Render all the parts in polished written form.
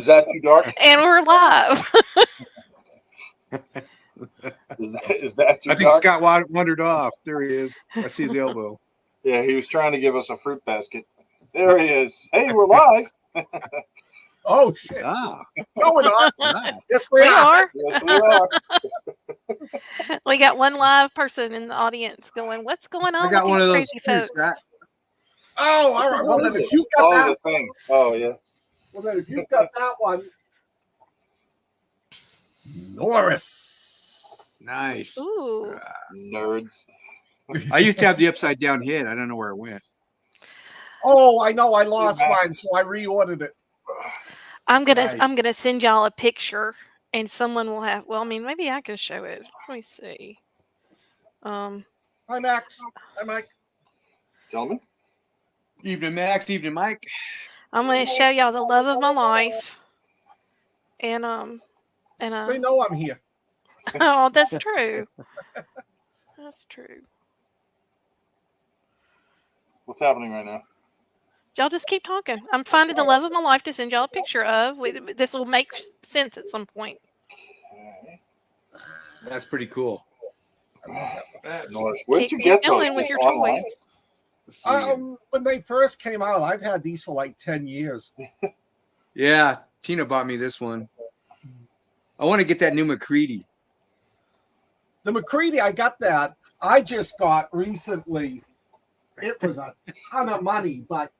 that too dark? And we're live. Is that too I think dark? Scott wandered off. There he is. I see his elbow. Yeah, he was trying to give us a fruit basket. There he is. Hey, we're live. Oh shit! Ah, No, we're not. ah. Yes, We we are. are. Yes, we are. We got one live person in the audience going, "What's going on I got with one these of those crazy too, folks?" Scott. Oh, all right. Well, What then is if it? you've got Oh, that, the thing. Oh, yeah. well, then if you've got that one, Norris. Nice. Ooh. Nerds. I used to have the upside down head. I don't know where it went. Oh, I know. I lost mine, so I reordered it. I'm Nice. gonna send y'all a picture, and someone will have. Well, I mean, maybe I can show it. Let me see. Hi, Max. Hi, Mike. Gentlemen. Evening, Max. Evening, Mike. I'm gonna show y'all the love of my life, and They know I'm here. oh, that's true. That's true. What's happening right now? Y'all just keep talking. I'm finding the love of my life to send y'all a picture of. This will make sense at some point. Okay. That's pretty cool. I love that. That's, Norris, where'd Keep you get going those? with your Online? toys. let's see. When they first came out, I've had these for like 10 years. Yeah, Tina bought me this one. I want to get that new McCready. The McCready, I got that. I just got recently. It was a ton of money, but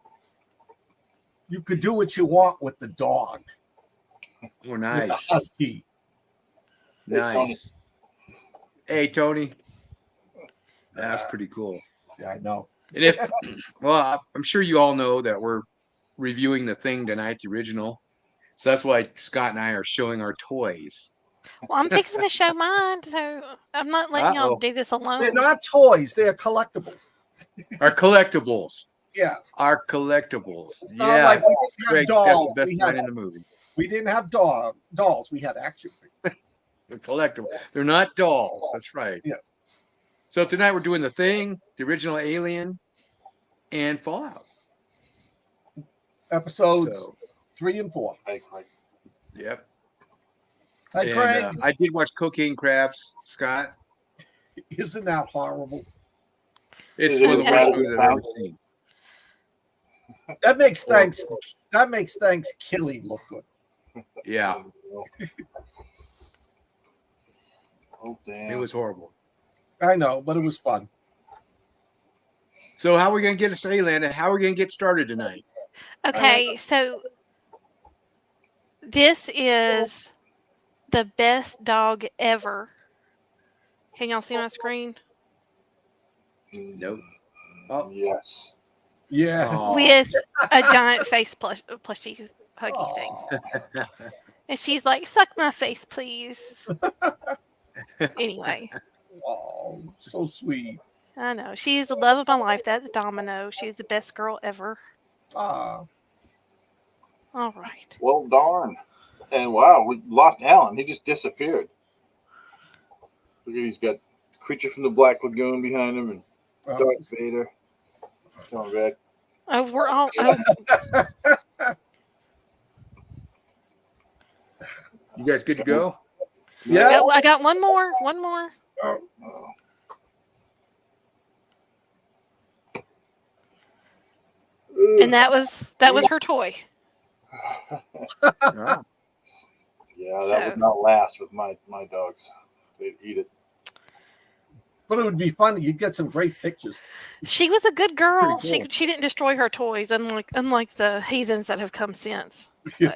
you could do what you want with the dog. Oh, With the nice. husky. Nice. Hey, Tony. That's pretty cool. Yeah, I know. And if, well, I'm sure you all know that we're reviewing The Thing tonight, the original. So that's why Scott and I are showing our toys. Well, I'm fixing to show mine, so I'm not letting y'all Uh-oh. do this alone. They're not toys, they're collectibles. Our collectibles. Yes. Our collectibles. It's not Yeah. like we didn't have Greg, that's dolls. the best line in the movie. We didn't have dolls. We had action figures. They're collectible. They're not dolls. That's right. Yes. So tonight we're doing The Thing, the original Alien, and Fallout. Episodes So, 3 and 4. Hey, Craig. yep. Hi, And, Craig. I did watch Cocaine Crabs, Scott. Isn't that horrible? It's Is it one of the as worst bad as movies it I've ever sounds? seen. That makes Thanksgiving look good. Yeah, Oh, damn. it was horrible. I know, but it was fun. So how are we going to get us Alien? How are we going to get started tonight? Okay, so this is the best dog ever. Can y'all see my screen? Nope. Oh. Yes. Yeah. Oh. With a giant face plushie huggy thing. Aw. And she's like, suck my face, please. Anyway, Oh, so sweet. I know. She's the love of my life. That's Domino. She's the best girl ever. Ah, All right. Well, darn. And wow, we lost Alan. He just disappeared. Look at he's got Creature from the Black Lagoon behind him and well, Darth Vader. Coming back. Oh, we're all. Oh, You guys good to go? yeah. I got one more. One more. Oh, Oh. And that was her toy. Oh. Yeah, that So- would not last with my dogs. They'd eat it. but it would be fun. You'd get some great pictures. She was a good girl. Pretty cool. She didn't destroy her toys, unlike the heathens that have come since. Yeah.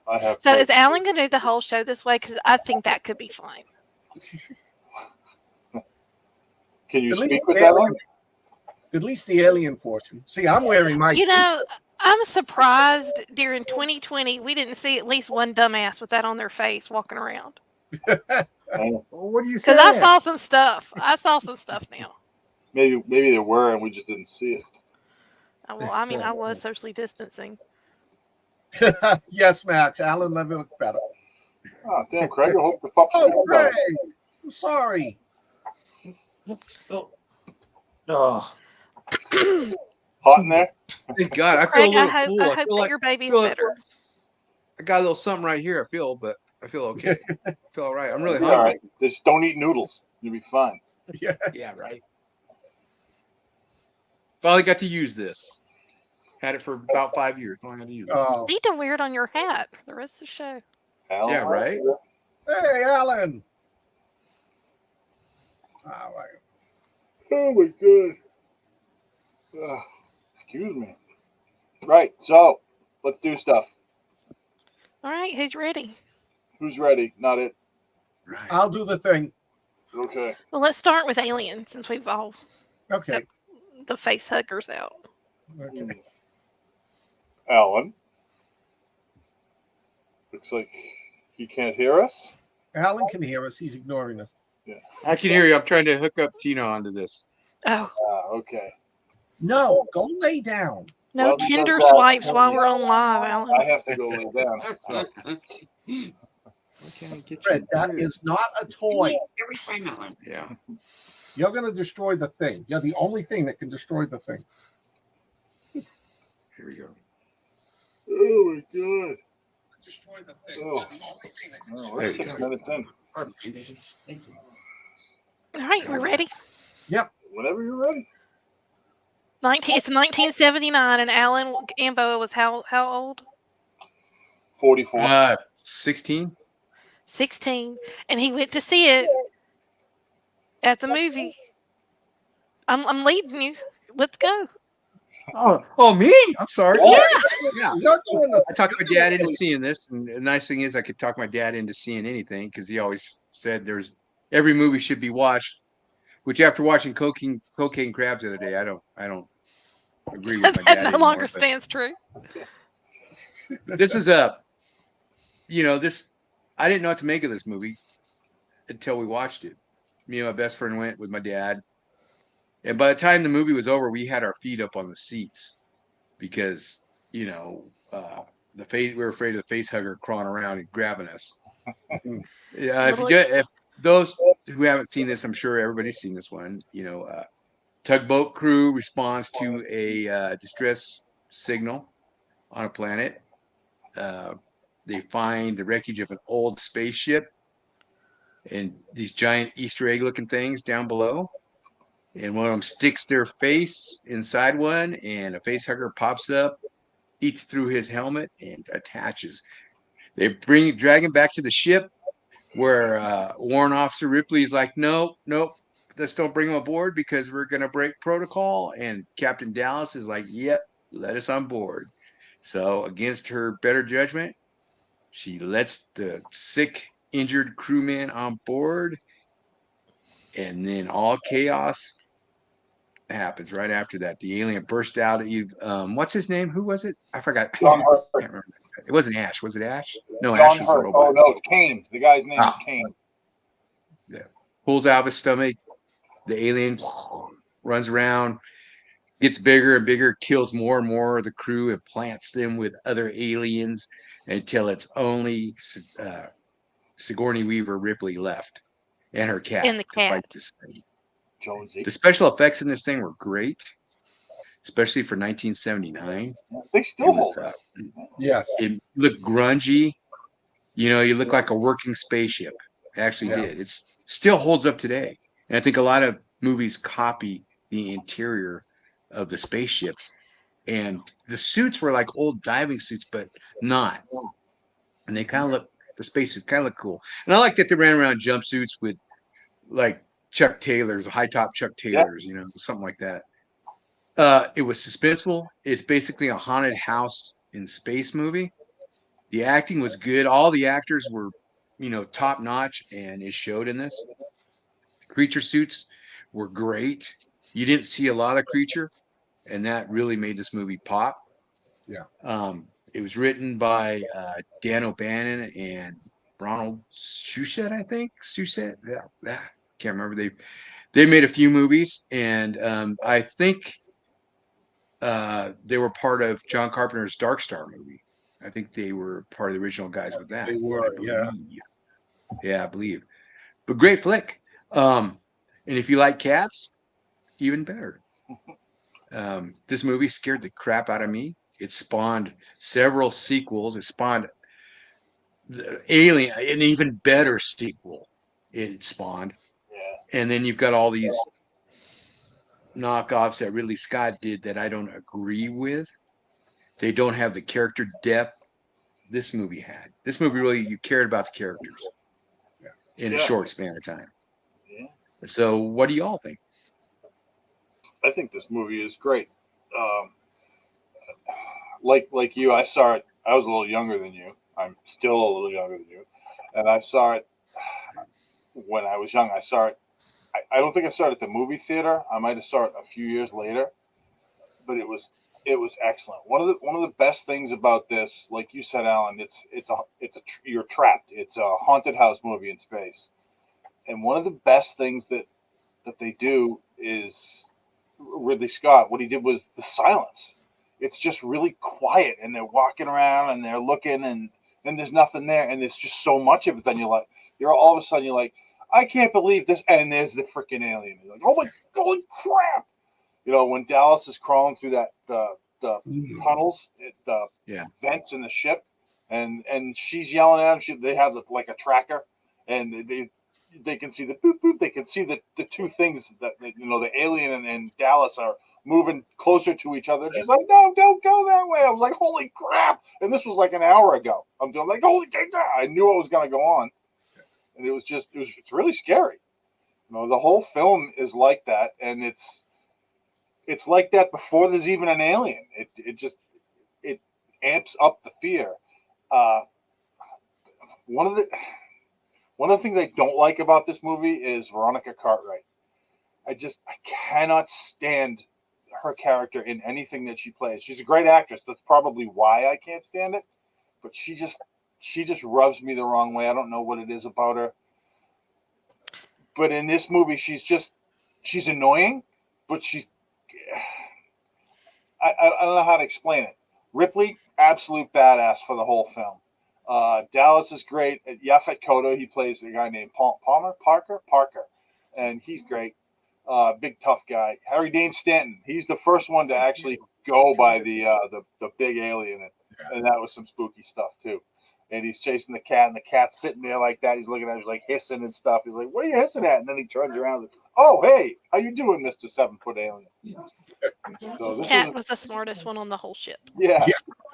I have. So is Alan going to do the whole show this way? Because I think that could be fine. Can you At least speak with the that one? alien, at least the alien portion. See, I'm wearing my. You know, I'm surprised during 2020 we didn't see at least one dumbass with that on their face walking around. Well, what do you say? Because I saw some stuff. I saw some stuff now. Maybe there were, and we just didn't see it. Well, I mean, I was socially distancing. Yes, Max. Alan never looked better. Oh, damn, Craig! I hope the pups. Oh, Craig. I'm sorry. Oh, Hot in there. thank God. I feel Craig, a I little hope cool. I hope feel that like, your baby's feel like- better. I got a little something right here. I feel okay. I feel all right. I'm really You'll be hungry. all right. Just don't eat noodles. You'll be fine. Yeah. Yeah, right. Finally got to use this. Had it for about 5 years. Finally got to use it. Oh. Need to wear it on your hat for the rest of the show. Alan, Yeah, right. Hey, Alan. All right. Oh my god. Excuse me. Right. So let's do stuff. All right, who's ready? Who's ready? Not it. Right. I'll do the thing. Okay. Well, let's start with Alien since we've all Okay. the face huggers out. Okay. Alan. Looks like he can't hear us. Alan can hear us. He's ignoring us. I can hear you. I'm trying to hook up Tina onto this. Oh, Okay. No, go lay down. no Well, Tinder because, swipes while we're on live, I Alan. have to go lay down. So, Why can't I get Fred, you? that is not a toy. Yeah. You're going to destroy the thing. You're the only thing that can destroy the thing. Here we go. oh my god. Destroy the thing. Oh. Oh, we're 6 minutes in. All right, we're ready. Whenever you're ready. It's 1979, and Alan Ambo was how old? 44. 16. 16, and he went to see it at the movie. I'm leading you. Let's go. Oh, me? I'm sorry. Yeah. Yeah. You're doing the I talked my dad into seeing this, and the nice thing is I could talk my dad into seeing anything because he always said every movie should be watched. Which after watching Cocaine Crabs the other day, I don't agree with my dad That no anymore, longer but stands true. this was this I didn't know what to make of this movie until we watched it. Me and my best friend went with my dad, and by the time the movie was over, we had our feet up on the seats because we were afraid of the face hugger crawling around and grabbing us. Yeah, if those who haven't seen this, I'm sure everybody's seen this one. Tugboat crew responds to a distress signal on a planet. They find the wreckage of an old spaceship and these giant Easter egg looking things down below. And one of them sticks their face inside one, and a face hugger pops up, eats through his helmet, and attaches. They drag him back to the ship, where Warrant Officer Ripley is like, nope, let's don't bring him aboard because we're going to break protocol. And Captain Dallas is like, yep, let us on board. So against her better judgment, she lets the sick, injured crewman on board. And then all chaos happens right after that. The alien burst out at you. What's his name? Who was it? I forgot. I John can't Hurt. remember. It wasn't Ash. Was it Ash? No, John Ash was the Hurt. robot. Oh, no, it's Kane. The guy's name is Kane. Pulls out of his stomach. The alien runs around, gets bigger and bigger, kills more and more of the crew, and plants them with other aliens until it's only Sigourney Weaver Ripley left and her cat And the to fight cat. this thing. Jonesy. The special effects in this thing were great, especially for 1979. They still hold It up. yes. looked grungy. You look like a working spaceship. It actually Yeah. did. It still holds up today. And I think a lot of movies copy the interior of the spaceship. And the suits were like old diving suits, but not. And they kind of look, the spacesuits kind of look cool. And I like that they ran around jumpsuits with like Chuck Taylors, high top Chuck Taylors, something like that. It was suspenseful. It's basically a haunted house in space movie. The acting was good. All the actors were, top notch, and it showed in this. Creature suits were great. You didn't see a lot of creature, and that really made this movie pop. Yeah. It was written by Dan O'Bannon and Ronald Shusett, I think. Shusett, yeah, can't remember. They made a few movies, and I think they were part of John Carpenter's Dark Star movie. I think they were part of the original guys with that. They were, yeah. Yeah, I believe. But great flick. And if you like cats, even better. This movie scared the crap out of me. It spawned several sequels. It spawned the Alien, an even better sequel it spawned. Yeah. And then you've got all these knockoffs that Ridley Scott did that I don't agree with. They don't have the character depth this movie had. This movie really, you cared about the characters in a short span of time. Yeah. So what do y'all think? I think this movie is great. Like you, I saw it. I was a little younger than you. I'm still a little younger than you, and I saw it when I was young. I saw it. I don't think I saw it at the movie theater. I might have saw it a few years later, but it was excellent. One of the best things about this, like you said, Alan, you're trapped. It's a haunted house movie in space, and one of the best things that they do is Ridley Scott. What he did was the silence. It's just really quiet, and they're walking around and they're looking, and there's nothing there, and there's just so much of it. Then you're all of a sudden you're like, I can't believe this, and there's the freaking alien. You're like, oh my, holy crap! You know, when Dallas is crawling through that the tunnels, the vents in the ship, and she's yelling at him. They have like a tracker, and they can see the boop boop. They can see the two things that the alien and Dallas are moving closer to each other. She's like, no, don't go that way. I was like, holy crap! And this was like an hour ago. I'm doing like, holy crap! I knew what was going to go on, and it's really scary. You know, the whole film is like that, and it's like that before there's even an alien. It amps up the fear. One of the things I don't like about this movie is Veronica Cartwright. I cannot stand her character in anything that she plays. She's a great actress. That's probably why I can't stand it. But she just rubs me the wrong way. I don't know what it is about her. But in this movie, she's annoying, but I don't know how to explain it. Ripley, absolute badass for the whole film. Dallas is great. Yaphet Kotto, he plays a guy named Parker, and he's great. Big tough guy. Harry Dean Stanton, he's the first one to actually go by the big alien, and that was some spooky stuff too. And he's chasing the cat, and the cat's sitting there like that. He's looking at him, he's like hissing and stuff. He's like, "What are you hissing at?" And then he turns around and says, "Oh, hey, how you doing, Mr. 7-foot alien?" So Cat was the smartest one on the whole ship. Yeah.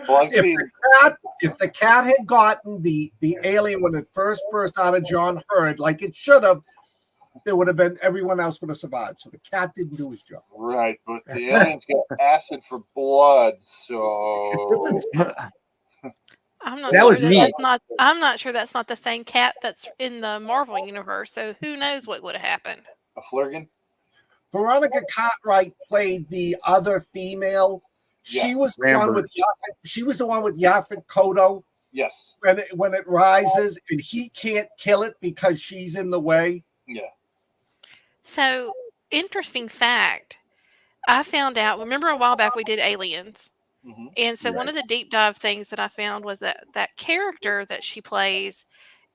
Well, if the cat had gotten the alien when it first burst out of John Hurd, like it should have, there would have been everyone else would have survived. So the cat didn't do his job. Right, but the aliens got acid for blood, so I'm not That sure was neat. I'm not sure that's not the same cat that's in the Marvel universe. So who knows what would have happened? a Flurgan. Veronica Cartwright played the other female. She was the one with Yaphet Kotto. Yes. When it rises and he can't kill it because she's in the way. Yeah. So interesting fact. I found out. Remember a while back we did Aliens. Mm-hmm. And so one of the deep dive things that I found was that character that she plays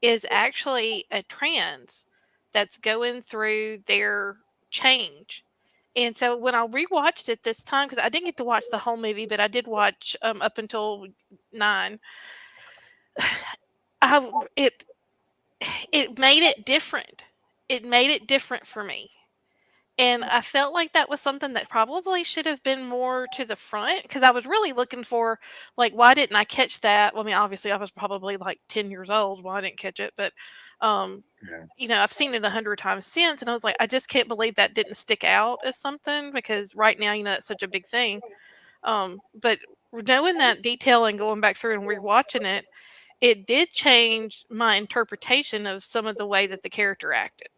is actually a trans that's going through their change. And so when I rewatched it this time, because I didn't get to watch the whole movie, but I did watch up until 9. It made it different. It made it different for me. And I felt like that was something that probably should have been more to the front, because I was really looking for, like, why didn't I catch that? Well, I mean, obviously I was probably like 10 years old when I didn't catch it, but, I've seen it 100 times since, and I was like, I just can't believe that didn't stick out as something, because right now, it's such a big thing. But knowing that detail and going back through and rewatching it, it did change my interpretation of some of the way that the character acted.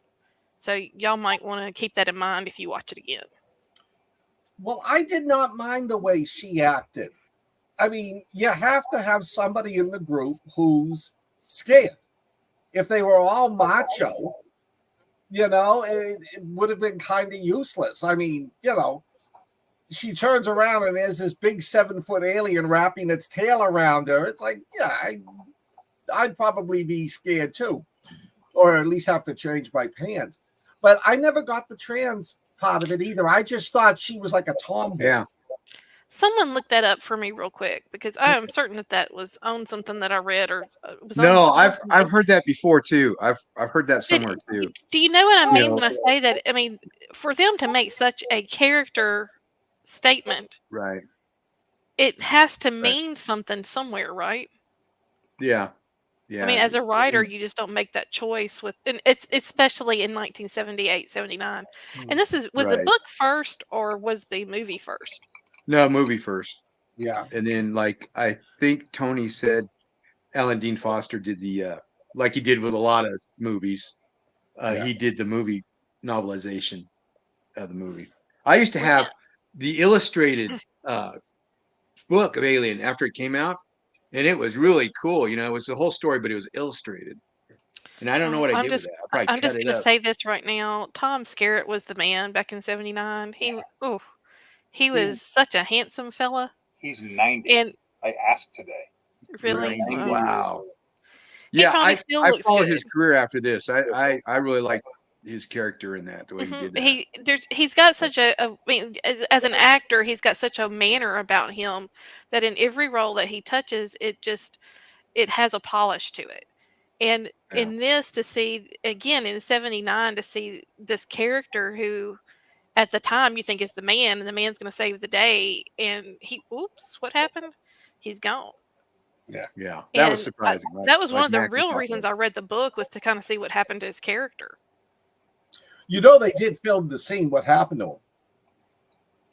So y'all might want to keep that in mind if you watch it again. Well, I did not mind the way she acted. I mean, you have to have somebody in the group who's scared. If they were all macho, it would have been kind of useless. I mean, she turns around and there's this big 7-foot alien wrapping its tail around her. It's like, I'd probably be scared too, or at least have to change my pants. But I never got the trans part of it either. I just thought she was like a tomboy. Yeah. Someone look that up for me real quick because I am certain that was on something that I read or was on. No, I've heard that before too. I've heard that somewhere too. Do you know what I You mean know. when I say that? I mean, for them to make such a character statement, Right. it has to mean something somewhere, right? Yeah. Yeah. I mean, as a writer, you just don't make that choice with, and it's especially in 1978, 79. And was the Right. book first or was the movie first? No, movie first. Yeah. And then, like, I think Tony said Alan Dean Foster did the, like he did with a lot of movies, he did the movie novelization of the movie. I used to have the illustrated book of Alien after it came out, and it was really cool. You know, it was the whole story, but it was illustrated. And I don't know what I did with that. I probably I'm cut just it going to up. say this right now. Tom Skerritt was the man back in 79. He was such a handsome fella. He's 90. And I asked today. really, 90 Wow. years Yeah, probably still I looks followed good. his career after this. I really liked his character in that, the way he did that. He's got such I mean, as an actor, he's got such a manner about him that in every role that he touches, it has a polish to it. And in this, to see again in 79, to see this character who at the time you think is the man, and the man's going to save the day, and oops, what happened? He's gone. Yeah, that was surprising. That was one of the real reasons I read the book, was to kind of see what happened to his character. You know, they did film the scene. What happened to him?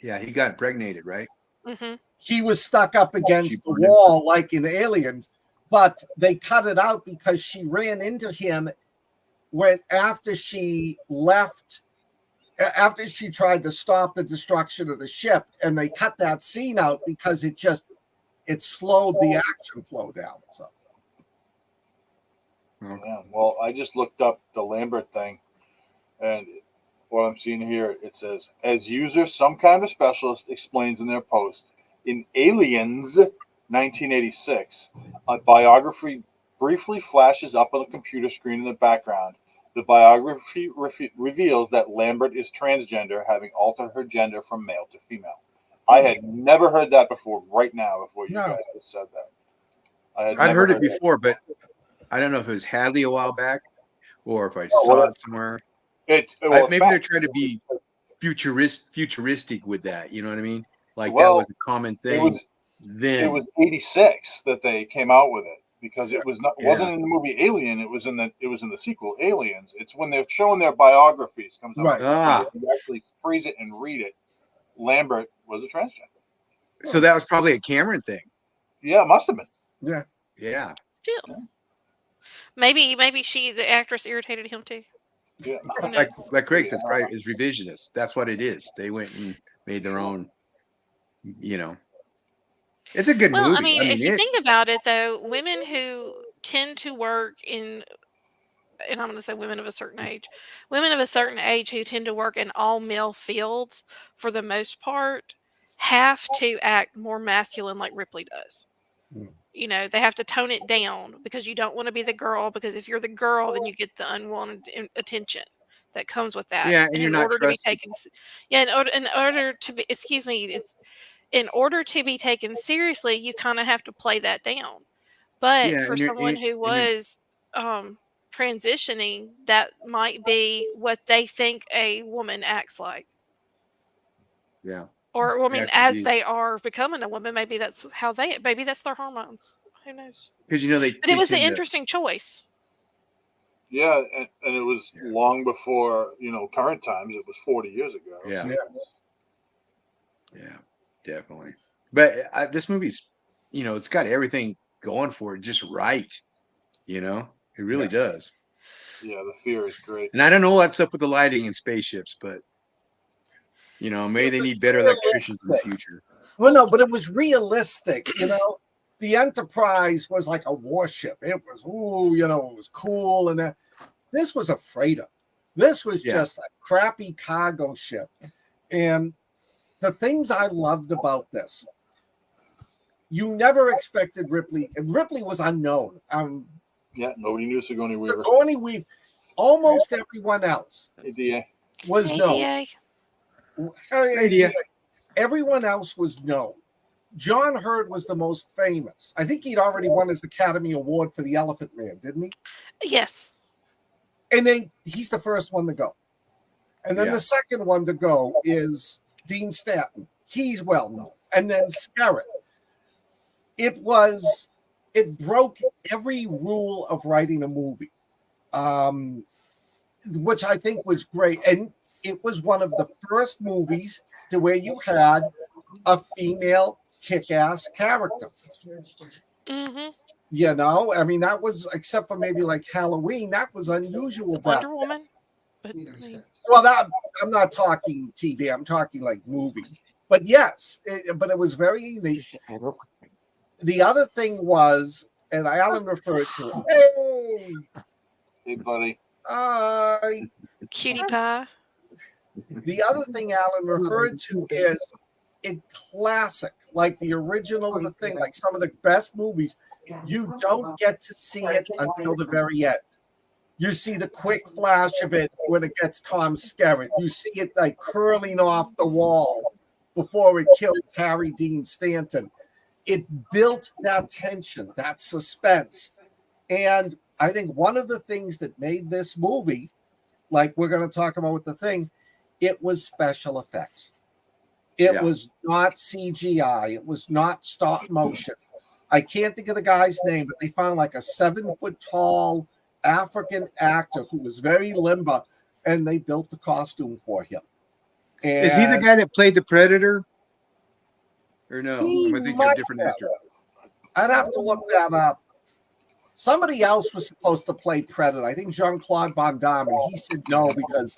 Yeah, he got impregnated, right? Mm-hmm. He was stuck up against the wall like in Aliens, but they cut it out because she ran into him after she left, after she tried to stop the destruction of the ship, and they cut that scene out because it slowed the action flow down. So, Yeah, well, I just looked up the Lambert thing, and what I'm seeing here, it says, as user, some kind of specialist explains in their post, in Aliens 1986, a biography briefly flashes up on the computer screen in the background. The biography reveals that Lambert is transgender, having altered her gender from male to female. I had never heard that before. Right now, before you guys just said that, I'd heard it before, but I don't know if it was Hadley a while back or if I saw it somewhere. Maybe they're trying to be futuristic with that. You know what I mean? Like that was a common thing. Then it was 86 that they came out with it, because it wasn't in the movie Alien. It was in the sequel Aliens. It's when they're showing their biographies comes out. Right. You actually freeze it and read it. Lambert was a transgender. So that was probably a Cameron thing. Yeah, it must have been. Yeah. Yeah. Still, maybe the actress irritated him too. Yeah. Like Craig says, right? Is revisionist. That's what it is. They went and made their own. You know, it's a good movie. Well, I mean, if you think about it, though, women who tend to work in, and I'm going to say women of a certain age who tend to work in all male fields, for the most part, have to act more masculine like Ripley does. You know, they have to tone it down because you don't want to be the girl, because if you're the girl, then you get the unwanted attention that comes with that. Yeah, and you're not trusted. In order to be taken seriously, you kind of have to play that down. But for someone who was transitioning, that might be what they think a woman acts like. Yeah. Or, I mean, as they are becoming a woman, maybe that's their hormones. Who knows? Because, but it was an interesting choice. Yeah, and it was long before, current times. It was 40 years ago. Yeah. Yeah, definitely. But this movie's, it's got everything going for it just right. It really does. Yeah, the fear is great. And I don't know what's up with the lighting in spaceships, but maybe they need better electricians in the future. Well, no, but it was realistic. The Enterprise was like a warship. It was, it was cool, and this was a freighter. This was just a crappy cargo ship. And the things I loved about this, you never expected Ripley. And Ripley was unknown. Yeah, nobody knew Sigourney Weaver. Sigourney Weaver. Almost everyone else was known. Hey, Everyone else was known. John Hurd was the most famous. I think he'd already won his Academy Award for The Elephant Man, didn't he? Yes. And then he's the first one to go. And then Yeah. the second one to go is Dean Stanton. He's well known. And then Skerritt. It broke every rule of writing a movie, which I think was great. And it was one of the first movies to where you had a female kick-ass character. Mm-hmm. You know, I mean, that was, except for maybe like Halloween, that was unusual. Wonder Woman. But, well, that I'm not talking TV, I'm talking like movie. But yes, but it was very unique. The other thing was, and Alan referred to it. Hey, buddy. Hi. Cutie Pie. The other thing Alan referred to is in classic, like the original of the thing, like some of the best movies, you don't get to see it until the very end. You see the quick flash of it when it gets Tom Skerritt. You see it like curling off the wall before it kills Harry Dean Stanton. It built that tension, that suspense. And I think one of the things that made this movie, like we're going to talk about with the thing, it was special effects. It was not CGI. It was not stop motion. I can't think of the guy's name, but they found like a 7-foot-tall African actor who was very limber, and they built the costume for him. And is he the guy that played the Predator? Or no? He Am I thinking of might a different actor? I'd have to look that up. Somebody else was supposed to play Predator. I think Jean-Claude Van Damme, and he said no because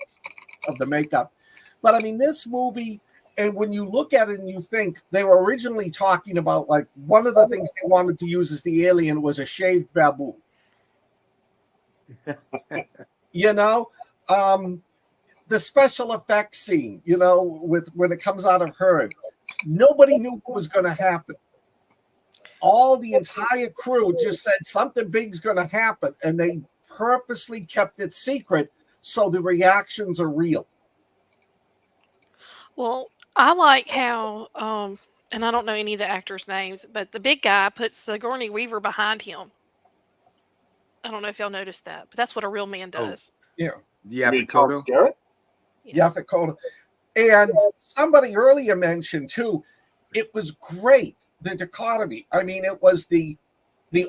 of the makeup. But I mean, this movie, and when you look at it and you think, they were originally talking about, like, one of the things they wanted to use as the alien was a shaved baboon. You know, the special effects scene, you know, with when it comes out of Hurd, nobody knew what was going to happen. All the entire crew just said something big's going to happen, and they purposely kept it secret so the reactions are real. Well, I like how, and I don't know any of the actors' names, but the big guy puts Sigourney Weaver behind him. I don't know if y'all noticed that, but that's what a real man does. Yeah. Yeah, Picoto. Garrett? Yeah, Picoto. And somebody earlier mentioned too, it was great, the dichotomy. I mean, it was the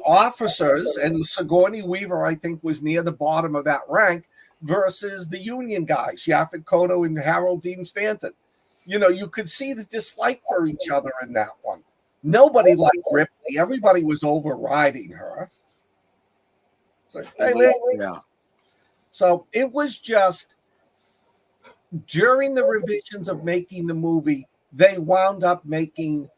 officers, and Sigourney Weaver, I think, was near the bottom of that rank, versus the Union guys, Yaphet Kotto and Harold Dean Stanton. You know, you could see the dislike for each other in that one. Nobody liked Ripley. Everybody was overriding her. So, hey, man. Yeah. So it was just, during the revisions of making the movie, they wound up making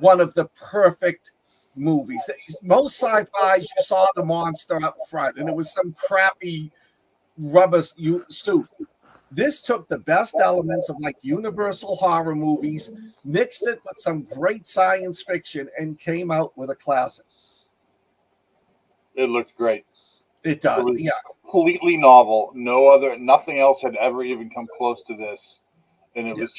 one of the perfect movies. Most sci-fis, you saw the monster up front, and it was some crappy rubber suit. This took the best elements of like Universal horror movies, mixed it with some great science fiction, and came out with a classic. It looked great. It does, It was yeah. completely novel. Nothing else had ever even come close to this. And it was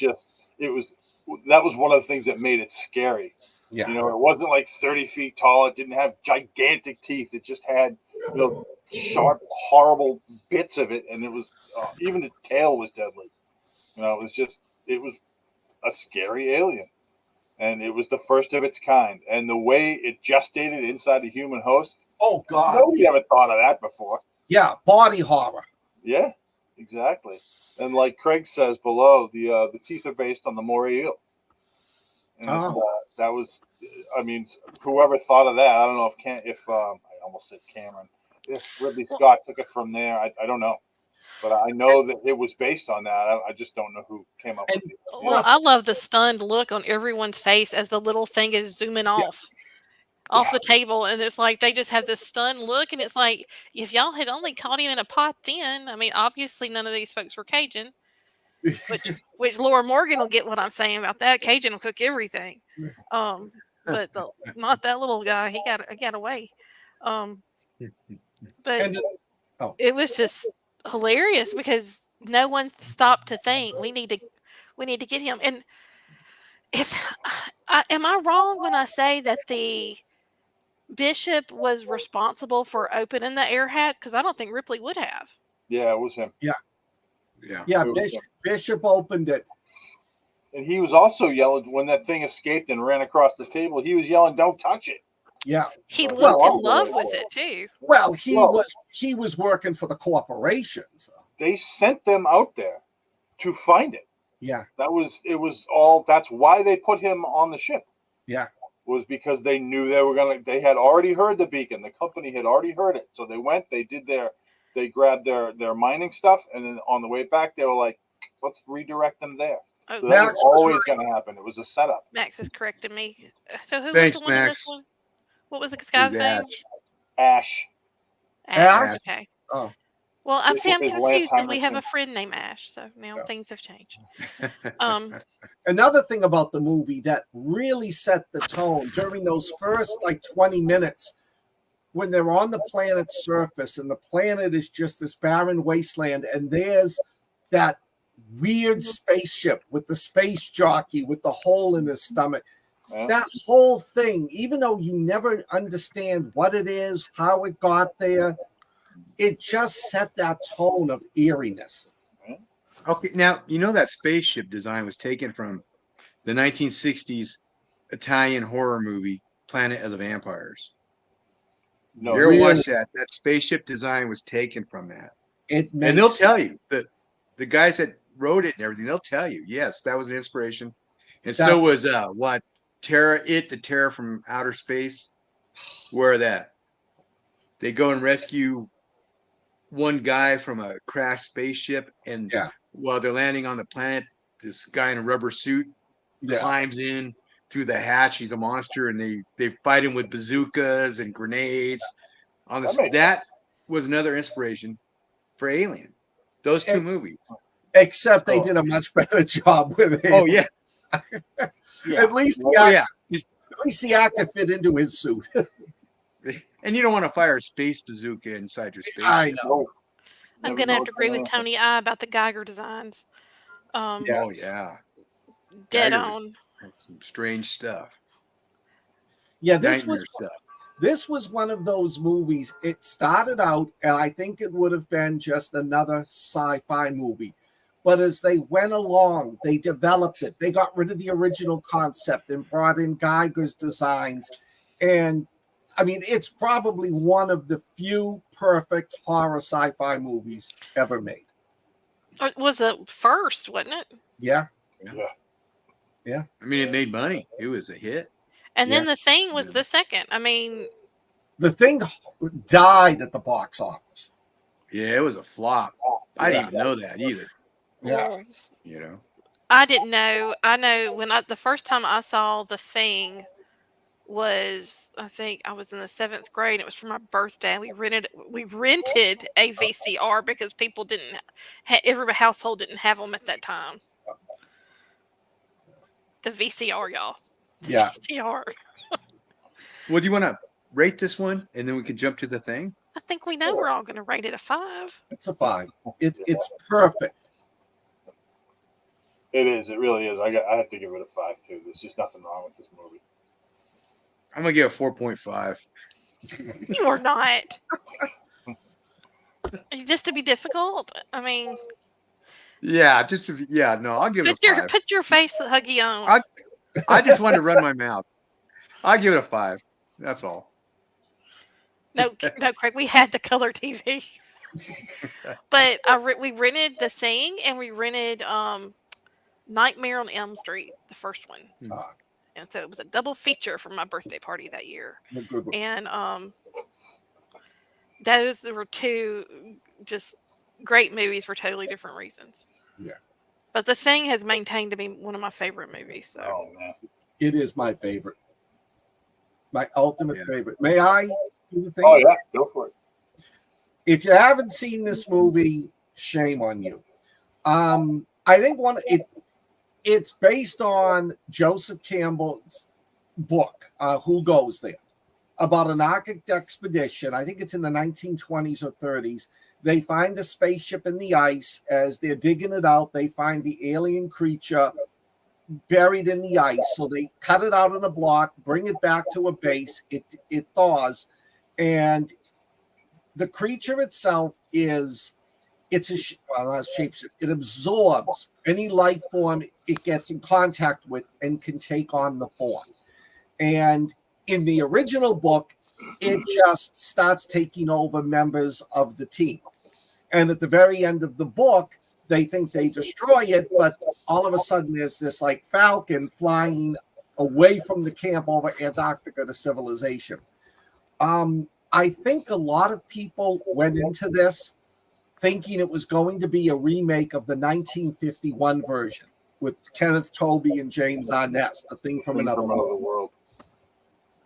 that was one of the things that made it scary. Yeah. You know, it wasn't like 30 feet tall. It didn't have gigantic teeth. It just had, you know, sharp, horrible bits of it. And it was, even the tail was deadly. You know, it was a scary alien. And it was the first of its kind. And the way it gestated inside the human host, Oh, God. nobody ever thought of that before. Yeah, body horror. Yeah, exactly. And like Craig says below, the teeth are based on the moray eel. And that was, I mean, whoever thought of that, I don't know if I almost said Cameron, if Ridley Scott took it from there, I don't know. But I know that it was based on that. I just don't know who came up with it. Well, I love the stunned look on everyone's face as the little thing is zooming off the table, and it's like they just have this stunned look, and it's like, if y'all had only caught him in a pot then, I mean, obviously none of these folks were Cajun, which Laura Morgan will get what I'm saying about that. Cajun will cook everything, but not that little guy. He got away. But it was just hilarious because no one stopped to think we need to get him. And if am I wrong when I say that the Bishop was responsible for opening the air hatch? Because I don't think Ripley would have. Yeah, it was him. Yeah. It was him. Bishop opened it. And he was also yelling when that thing escaped and ran across the table. He was yelling, "Don't touch it!" Yeah. He Well, looked well, in love well, with it too. Well, Well- he was working for the corporation. So. They sent them out there to find it. Yeah. That's why they put him on the ship. Yeah. Was because they knew they had already heard the beacon. The company had already heard it. So they went, they grabbed their mining stuff, and then on the way back they were like, let's redirect them there. Oh, So that Max was was always right. going to happen. It was a setup. Max has corrected me. So who Thanks, was the one in this Max. one? What was the guy's Who's name? Ash. Ash? Okay. Oh. Well, I'm This was his last confused because time we with have him. a friend named Ash, so now Yeah. things have changed. Another thing about the movie that really set the tone during those first 20 minutes when they're on the planet's surface and the planet is just this barren wasteland, and there's that weird spaceship with the space jockey with the hole in his stomach. Yeah. That whole thing, even though you never understand what it is, how it got there, it just set that tone of eeriness. Okay, now you know that spaceship design was taken from the 1960s Italian horror movie Planet of the Vampires. No, You ever really? watch that? That spaceship design was taken from that. It And they'll makes tell you that the guys that wrote it and everything, they'll tell you, yes, that was an inspiration. And so That's- was the Terror from Outer Space. Where that? They go and rescue one guy from a crashed spaceship, and Yeah. while they're landing on the planet, this guy in a rubber suit yeah. climbs in through the hatch. He's a monster, and they fight him with bazookas and grenades. On this, That makes that was another inspiration for Alien. Those two And- movies. Except they So- did a much better job with it. Oh yeah, At least the oh actor, yeah. at least the actor fit into his suit. And you don't want to fire a space bazooka inside your spaceship. I know. No. I'm Never going to know have what's to agree gonna with happen. Tony I about the Geiger designs. Yeah. Oh yeah, Dead Geiger's- on. that's some strange stuff. Yeah, Nightmare stuff. this was one of those movies. It started out, and I think it would have been just another sci-fi movie. But as they went along, they developed it. They got rid of the original concept and brought in Geiger's designs. And I mean, it's probably one of the few perfect horror sci-fi movies ever made. Or it was the first, wasn't it? Yeah. I mean, it made money. It was a hit. And then Yeah. the thing was Yeah. the second. I mean, The thing died at the box office. Yeah, it was a flop. I Yeah. didn't even know that either. Yeah. well, You know, I didn't know. I know when the first time I saw the thing was, I think I was in the 7th grade. It was for my birthday. We rented a VCR because people didn't. Every household didn't have them at that time. The VCR, y'all. Yeah. VCR. well, do you want to rate this one, and then we can jump to the thing? I think we know we're all going to rate it a 5. It's a 5. It's perfect. It is. It really is. I have to give it a 5 too. There's just nothing wrong with this movie. I'm gonna give it 4.5. You are not. Just to be difficult. I mean, Yeah, no, I'll give it a 5. put your face huggy on. I just wanted to run my mouth. I'll give it a 5. That's all. No, Craig, we had the color TV. But we rented The Thing, and we rented Nightmare on Elm Street, the first one. Ah, And so it was a double feature for my birthday party that year. a good one. And those were two just great movies for totally different reasons. Yeah. But The Thing has maintained to be one of my favorite movies. So Oh man. It is my favorite. My ultimate Yeah. favorite. May I do the thing? Oh yeah. Go for it. If you haven't seen this movie, shame on you. I think it's based on Joseph Campbell's book, Who Goes There, about an Arctic expedition. I think it's in the 1920s or 30s. They find a spaceship in the ice. As they're digging it out, they find the alien creature, buried in the ice. So they cut it out on a block, bring it back to a base. It thaws, and the creature itself is it's a shapeshifter. It absorbs any life form it gets in contact with and can take on the form. And in the original book, it just starts taking over members of the team. And at the very end of the book, they think they destroy it, but all of a sudden there's this like falcon flying away from the camp over Antarctica to civilization. I think a lot of people went into this thinking it was going to be a remake of the 1951 version with Kenneth Tobey and James Arness, The Thing from Another World.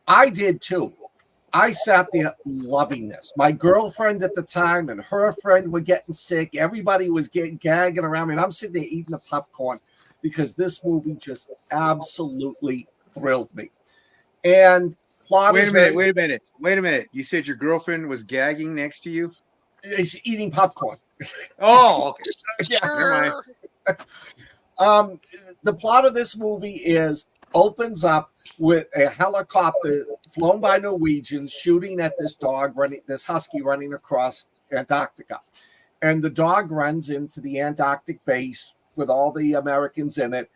I did too. I sat there loving this. My girlfriend at the time and her friend were getting sick. Everybody was gagging around me, and I'm sitting there eating the popcorn because this movie just absolutely thrilled me. And wait a minute. You said your girlfriend was gagging next to you? She's eating popcorn. Oh, okay. Sure. The plot of this movie opens up with a helicopter flown by Norwegians shooting at this husky running across Antarctica. And the dog runs into the Antarctic base with all the Americans in it.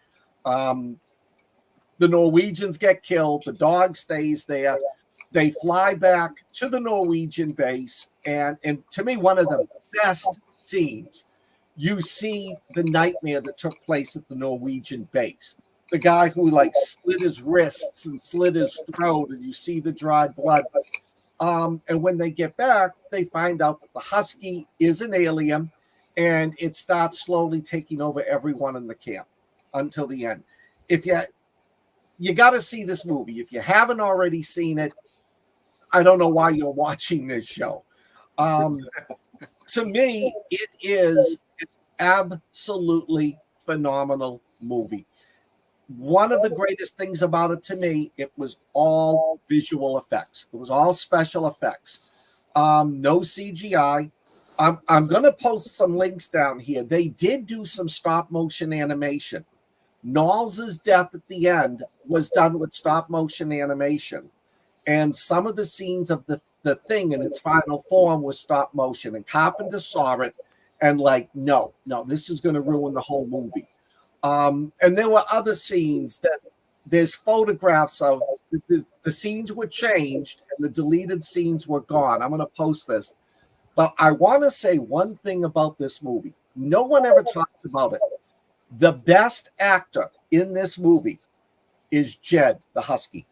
The Norwegians get killed. The dog stays there. They fly back to the Norwegian base. And to me, one of the best scenes, you see the nightmare that took place at the Norwegian base. The guy who like slit his wrists and slit his throat, and you see the dried blood. And when they get back, they find out that the husky is an alien, and it starts slowly taking over everyone in the camp until the end. If you got to see this movie. If you haven't already seen it, I don't know why you're watching this show. To me, it is an absolutely phenomenal movie. One of the greatest things about it to me, it was all visual effects. It was all special effects. No CGI. I'm going to post some links down here. They did do some stop motion animation. Knowles' death at the end was done with stop motion animation. And some of the scenes of the thing in its final form was stop motion. And Carpenter saw it and like, no, this is going to ruin the whole movie. And there were other scenes that there's photographs of. The scenes were changed and the deleted scenes were gone. I'm going to post this. But I want to say one thing about this movie. No one ever talks about it. The best actor in this movie is Jed, the husky.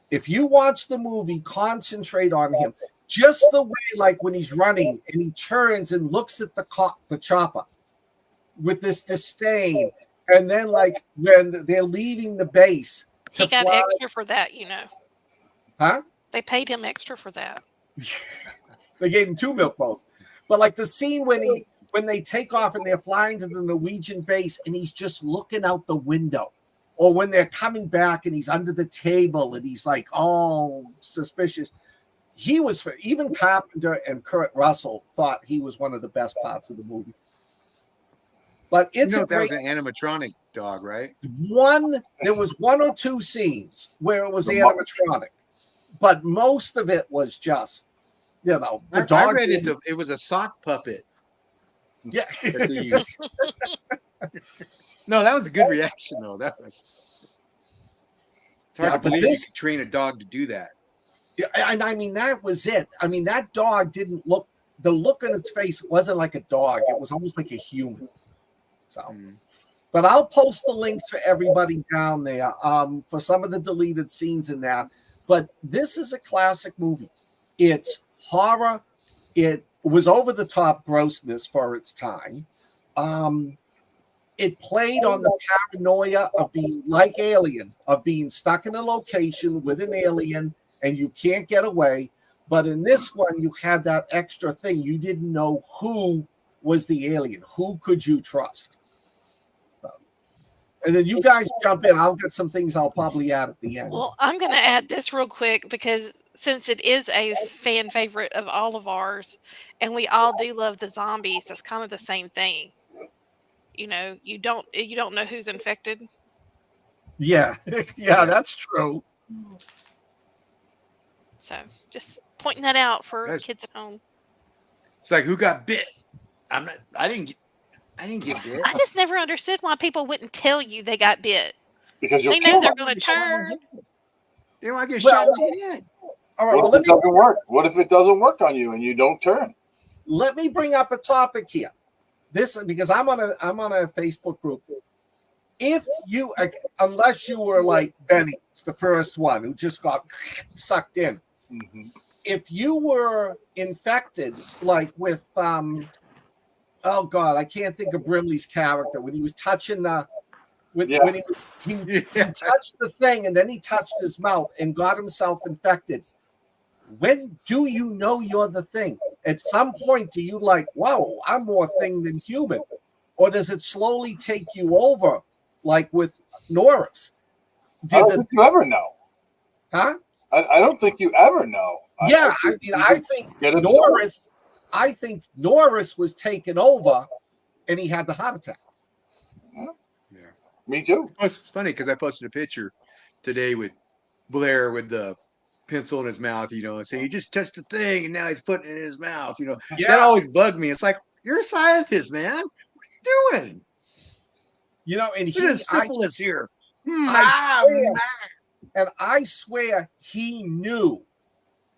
If you watch the movie, concentrate on him. Just the way, like when he's running and he turns and looks at the chopper with this disdain. And then like when they're leaving the base. He got extra for that, Huh? They paid him extra for that. They gave him 2 milk bones. But like the scene when they take off and they're flying to the Norwegian base and he's just looking out the window. Or when they're coming back and he's under the table and he's like all suspicious. He was, even Carpenter and Kurt Russell thought he was one of the best parts of the movie. But it's that was an animatronic dog, right? There was 1 or 2 scenes where it was animatronic, but most of it was just, the dog. I read it was a sock puppet. Yeah. No, that was a good reaction though. It's hard to believe you could train a dog to do that. Yeah, and I mean that was it. I mean that dog didn't look. The look on its face wasn't like a dog. It was almost like a human. So, but I'll post the links for everybody down there for some of the deleted scenes in that. But this is a classic movie. It's horror. It was over the top grossness for its time. It played on the paranoia of being like Alien, of being stuck in a location with an alien and you can't get away. But in this one, you had that extra thing. You didn't know who was the alien. Who could you trust? And then you guys jump in. I'll get some things I'll probably add at the end. Well, I'm going to add this real quick because since it is a fan favorite of all of ours, and we all do love the zombies, that's kind of the same thing. you don't know who's infected. Yeah, yeah, that's true. So just pointing that out for That's- kids at home. It's like, who got bit? I didn't get bit. I just never understood why people wouldn't tell you they got bit. Because you'll They know kill they're them. going to turn. They don't want to get Well, shot in the head. All right, What well, if it doesn't work? What if it doesn't work on you and you don't turn? let me bring up a topic here. This, because I'm on a Facebook group. If you, unless you were like Benny, it's the first one who just got sucked in. Mm-hmm. If you were infected, like with oh God, I can't think of Brimley's character when he was touching the when he touched the thing and then he touched his mouth and got himself infected. When do you know you're the thing? At some point, do you like, whoa, I'm more thing than human? Or does it slowly take you over, like with Norris? I don't think you ever know. Huh? I don't think you ever know. Yeah, I think Norris was taken over and he had the heart attack. Yeah. Me too. It's funny because I posted a picture today with Blair with the pencil in his mouth, and saying he just touched the thing and now he's putting it in his mouth. That always bugged me. It's like, you're a scientist, man. What are you doing? And syphilis here. I swear he knew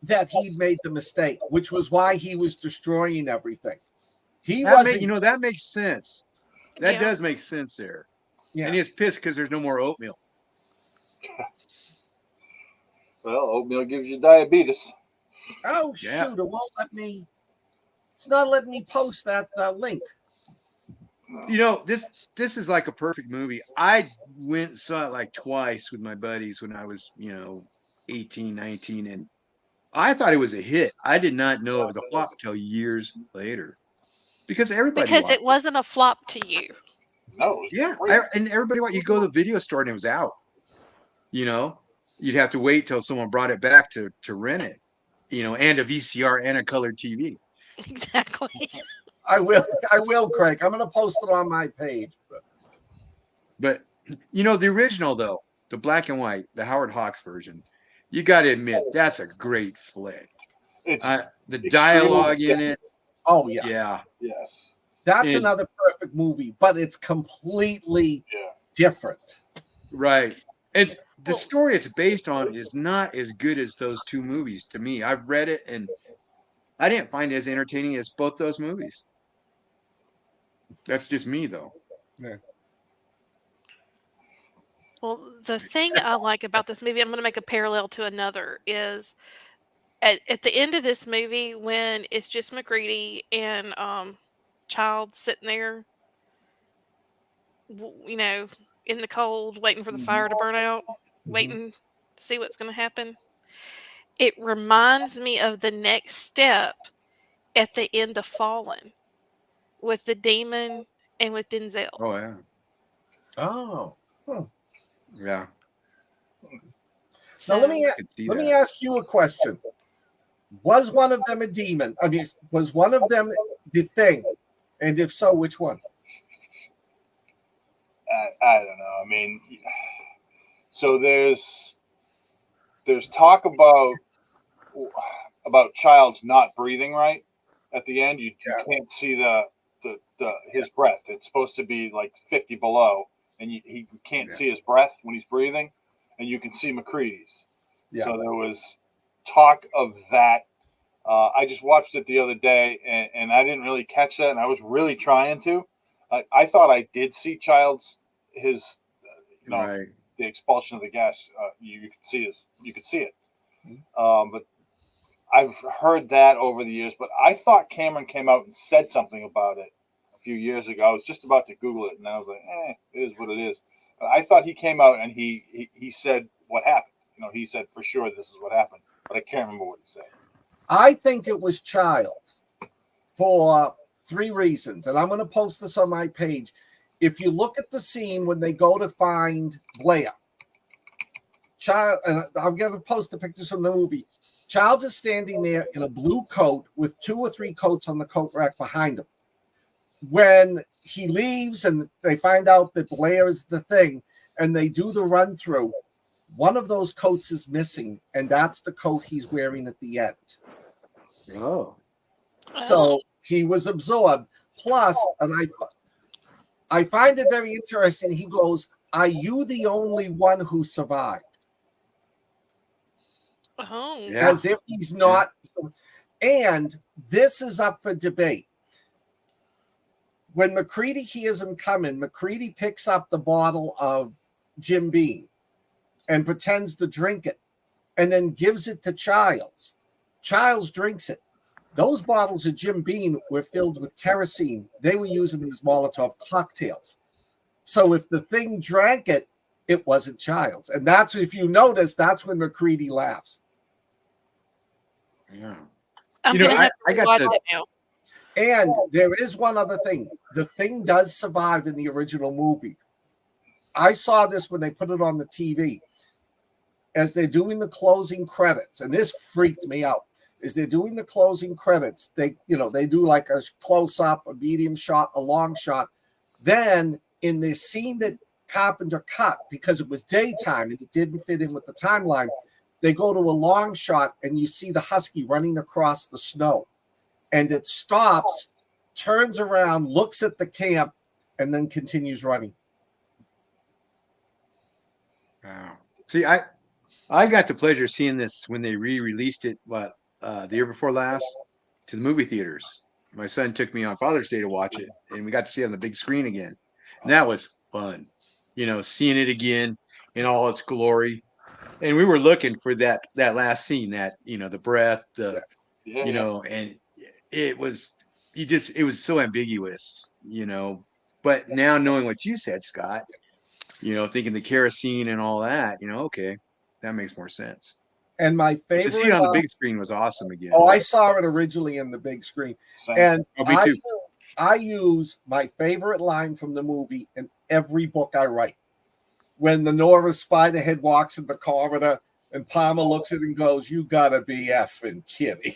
that he'd made the mistake, which was why he was destroying everything. That makes sense. That does make sense there. Yeah. And he's pissed because there's no more oatmeal. Well, oatmeal gives you diabetes. Oh, shoot. It won't let me. It's not letting me post that link. This is like a perfect movie. I went and saw it like twice with my buddies when I was, 18, 19, and I thought it was a hit. I did not know it was a flop until years later. Because it wasn't a flop to you. No. And everybody you go to the video store and it was out. You'd have to wait till someone brought it back to rent it. And a VCR and a colored TV. Exactly. I will, Craig. I'm going to post it on my page. But the original though, the black and white, the Howard Hawks version, you got to admit that's a great flick. The dialogue in it. Oh yeah. Yeah. Yes. That's another perfect movie, but it's completely different. Right. And the story it's based on is not as good as those two movies to me. I've read it and I didn't find it as entertaining as both those movies. That's just me though. Yeah. Well, the thing I like about this movie, I'm going to make a parallel to another, is at the end of this movie when it's just McCready and Child sitting there, in the cold, waiting for the fire to burn out, waiting to see what's going to happen. It reminds me of the next step at the end of Fallen with the demon and with Denzel. Oh, yeah. Oh. Yeah. Now let me ask you a question. Was one of them a demon? I mean, was one of them the thing? And if so, which one? I don't know. I mean, so there's talk about Child's not breathing right at the end. You can't see his breath. It's supposed to be like 50 below, and he can't see his breath when he's breathing, and you can see McCready's. Yeah. So there was talk of that. I just watched it the other day, and I didn't really catch that, and I was really trying to. I thought I did see the expulsion of the gas. You could see it. But I've heard that over the years. But I thought Cameron came out and said something about it a few years ago. I was just about to Google it, and I was like, it is what it is. But I thought he came out and he said what happened. He said for sure this is what happened, but I can't remember what he said. I think it was Child's for 3 reasons, and I'm going to post this on my page. If you look at the scene when they go to find Blair, Child, and I'm going to post the pictures from the movie. Childs is standing there in a blue coat with 2 or 3 coats on the coat rack behind him. When he leaves and they find out that Blair is the thing and they do the run through. One of those coats is missing, and that's the coat he's wearing at the end. Oh. So he was absorbed. Plus, and I find it very interesting. He goes, "Are you the only one who survived?" Oh. Yeah. As if he's not. And this is up for debate. When McCready hears him coming, McCready picks up the bottle of Jim Beam and pretends to drink it and then gives it to Childs. Childs drinks it. Those bottles of Jim Beam were filled with kerosene. They were using them as Molotov cocktails. So if the thing drank it, it wasn't Childs. And that's, if you notice, that's when McCready laughs. Yeah. I'm You know, gonna have I to got watch the- it now. And there is one other thing. The thing does survive in the original movie. I saw this when they put it on the TV. As they're doing the closing credits, and this freaked me out. As they're doing the closing credits, they do like a close-up, a medium shot, a long shot. Then in the scene that Carpenter cut, because it was daytime and it didn't fit in with the timeline, they go to a long shot and you see the husky running across the snow. And it stops, turns around, looks at the camp, and then continues running. Wow. See, I got the pleasure of seeing this when they re-released it, the year before last, to the movie theaters. My son took me on Father's Day to watch it, and we got to see it on the big screen again. And that was fun, seeing it again in all its glory. And we were looking for that last scene, that the breath, and it was so ambiguous, But now knowing what you said, Scott, thinking the kerosene and all that, okay, that makes more sense. And my But favorite, to see it on the big screen was awesome again. Oh, I saw it originally in the big screen. Same. And me too. I use my favorite line from the movie in every book I write. When the Nora Spiderhead walks in the corridor and Palmer looks at it and goes, "You gotta be effing kidding."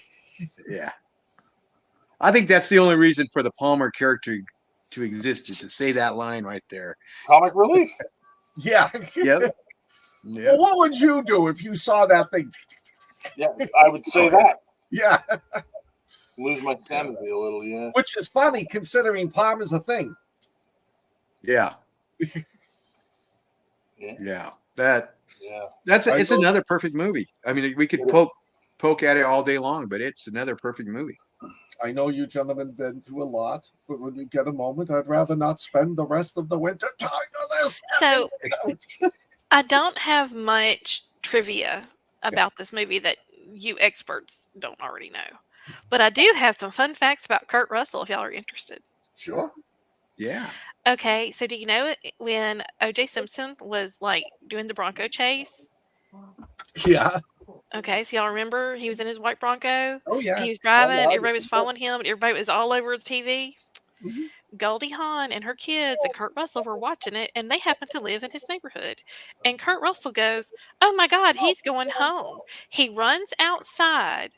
Yeah. I think that's the only reason for the Palmer character to exist, is to say that line right there. Comic relief. Yeah. Yep. Well, what would you do if you saw that thing? Yeah, I would say that. Yeah. Lose my sanity a little, yeah. Which is funny considering Palmer's a thing. Yeah. Yeah. Yeah. Yeah. It's another perfect movie. I mean, we could poke at it all day long, but it's another perfect movie. I know you gentlemen been through a lot, but when you get a moment, I'd rather not spend the rest of the winter talking to this. So I don't have much trivia about this movie that you experts don't already know. But I do have some fun facts about Kurt Russell if y'all are interested. Sure. Yeah. Okay, so do you know when O.J. Simpson was doing the Bronco chase? Yeah. Okay, so y'all remember he was in his white Bronco? Oh, yeah. He was driving, everybody was following him, and everybody was all over the TV. Mm-hmm. Goldie Hawn and her kids and Kurt Russell were watching it, and they happened to live in his neighborhood. And Kurt Russell goes, "Oh my God, he's going home." He runs outside,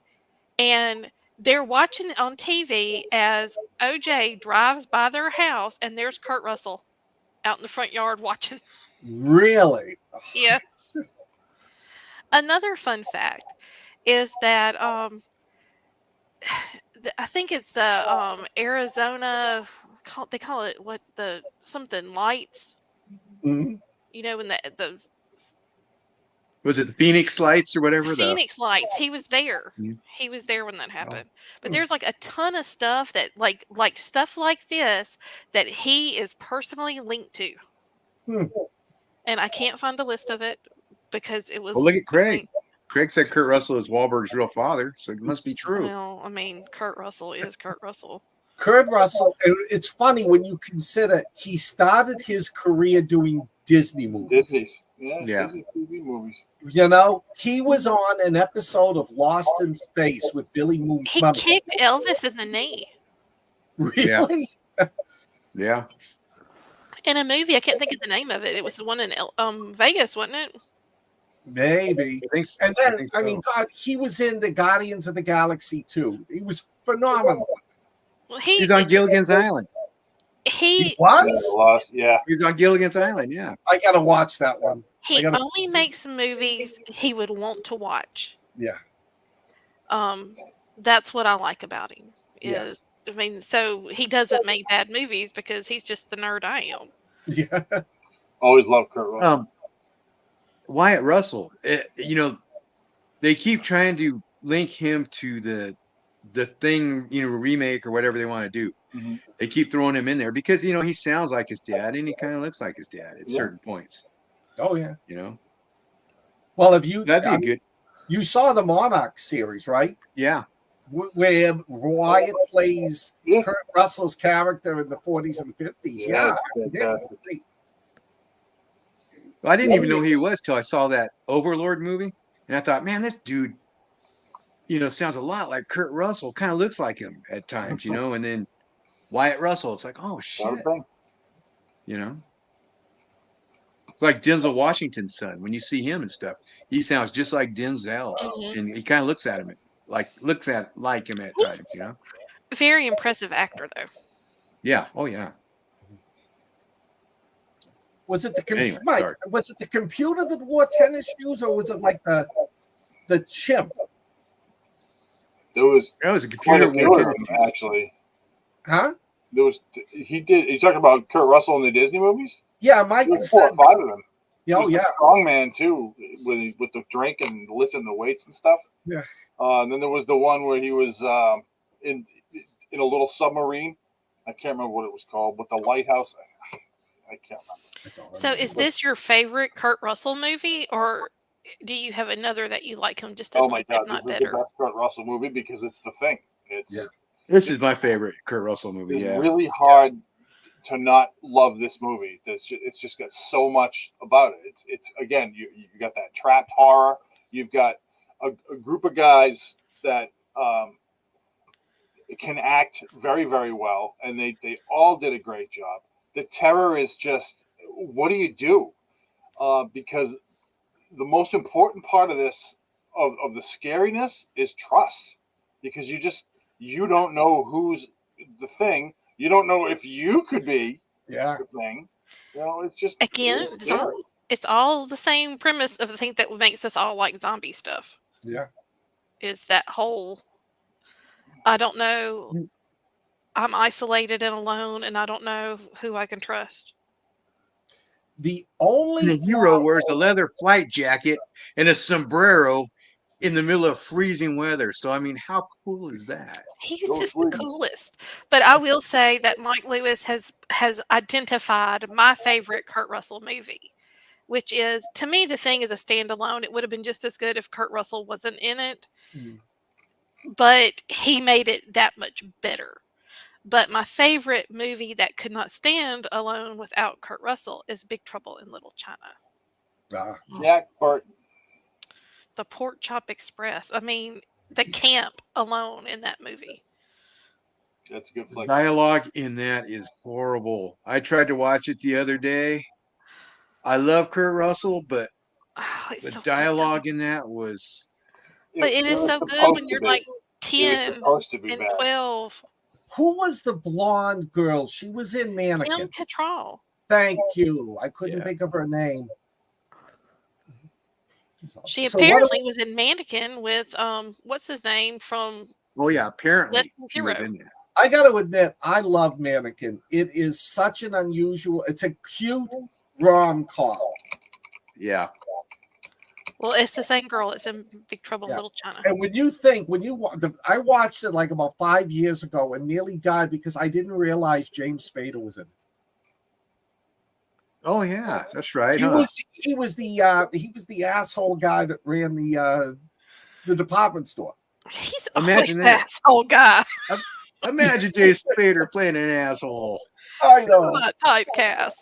and they're watching it on TV as OJ drives by their house, and there's Kurt Russell out in the front yard watching. Really? Yeah. Another fun fact is that I think it's the Arizona. They call it something lights. Mm-hmm. When the Was it the Phoenix Lights or whatever? Phoenix Lights. He was there. Mhm. He was there when that happened. But there's a ton of stuff that like stuff like this that he is personally linked to. And I can't find a list of it because it was. Well, look at Craig. Craig said Kurt Russell is Wahlberg's real father, so it must be true. Well, I mean, Kurt Russell is Kurt Russell. Kurt Russell, it's funny when you consider he started his career doing Disney movies. Disney's. Yeah. Disney TV movies. He was on an episode of Lost in Space with Billy Moon. He kicked Elvis in the knee. Really? Yeah. In a movie, I can't think of the name of it. It was the one in Vegas, wasn't it? Maybe. I think so. And then, I mean, God, he was in the Guardians of the Galaxy too. He was phenomenal. Well, He's on Gilligan's Island. he Yeah, Was? Lost. Yeah. He was on Gilligan's Island. Yeah. I gotta watch that one. he gotta- only makes movies he would want to watch. Yeah. That's what I like about him. Yes. I mean, so he doesn't make bad movies because he's just the nerd I am. Yeah. Always loved Kurt Russell. Wyatt Russell. They keep trying to link him to the Thing, remake or whatever they want to do. Mhm. They keep throwing him in there because he sounds like his dad and he kind of looks like his dad at certain points. Oh yeah. Well, Well, that'd be good. You saw the Monarch series, right? Yeah. Where Wyatt plays Yeah. Kurt Russell's character in the 40s and 50s. Yeah. that's Yeah. fantastic. Well, I didn't even know who he was till I saw that Overlord movie, and I thought, man, this dude, sounds a lot like Kurt Russell. Kind of looks like him at times, and then Wyatt Russell. It's like, oh shit, Not a thing. It's like Denzel Washington's son. When you see him and stuff, he sounds just like Denzel, Mhm. and he kind of looks at him like him at times, Very impressive actor, though. Yeah. Oh yeah. Was it the Anyway, Mike, sorry. was it the computer that wore tennis shoes, or was it like the chimp? There was That was a quite computer a few with of tennis them, shoes. actually. Huh? There was. You talking about Kurt Russell in the Disney movies? Yeah, Mike There's 4 said. or 5 of them. Oh He was yeah. a strong man too, with the drink and lifting the weights and stuff. Yeah. And then there was the one where he was in a little submarine. I can't remember what it was called, but the lighthouse. I can't remember. That's all I So, is remember. this your favorite Kurt Russell movie, or do you have another that you like him just as Oh my much, God, if not this is the better? best Kurt Russell movie because it's The Thing. It's Yeah. This is my favorite Kurt Russell movie. it's Yeah. really hard to not love this movie. It's just got so much about it. It's again, you got that trapped horror. You've got a group of guys that can act very, very well, and they all did a great job. The terror is just, what do you do? Because the most important part of this, of the scariness, is trust, because you don't know who's the thing. You don't know if you could be Yeah. the thing. It's just Again, scary. it's all the same premise of the thing that makes us all like zombie stuff. Yeah. Is that whole, I don't know, I'm isolated and alone, and I don't know who I can trust. The only The hero wears a leather flight jacket and a sombrero in the middle of freezing weather. So, I mean, how cool is that? He's Go just the Sweden. coolest. But I will say that Mike Lewis has identified my favorite Kurt Russell movie, which is, to me, The Thing is a standalone. It would have been just as good if Kurt Russell wasn't in it, but he made it that much better. But my favorite movie that could not stand alone without Kurt Russell is Big Trouble in Little China. Jack Burton. The Pork Chop Express. I mean, the camp alone in that movie. That's a good The flick. dialogue in that is horrible. I tried to watch it the other day. I love Kurt Russell, but Oh, it's the so good. dialogue in that was But it is was so good supposed when to you're be. like It was 10 supposed to be and bad. 12. Who was the blonde girl? She was in Mannequin. Kim Cattrall. Thank you. I couldn't Yeah. think of her name. She So what apparently was in Mannequin with what's his name from oh yeah, apparently Less Than she was Zero. in that. I got to admit, I love Mannequin. It is such an unusual. It's a cute rom-com. Yeah. Well, it's the same girl that's in Big Trouble in Yeah. Little China. And I watched it like about 5 years ago and nearly died because I didn't realize James Spader was in it. Oh yeah, that's right. He was the asshole guy that ran the department store. He's Imagine always that. an asshole guy. Imagine James Spader playing an asshole. I know. Not typecast.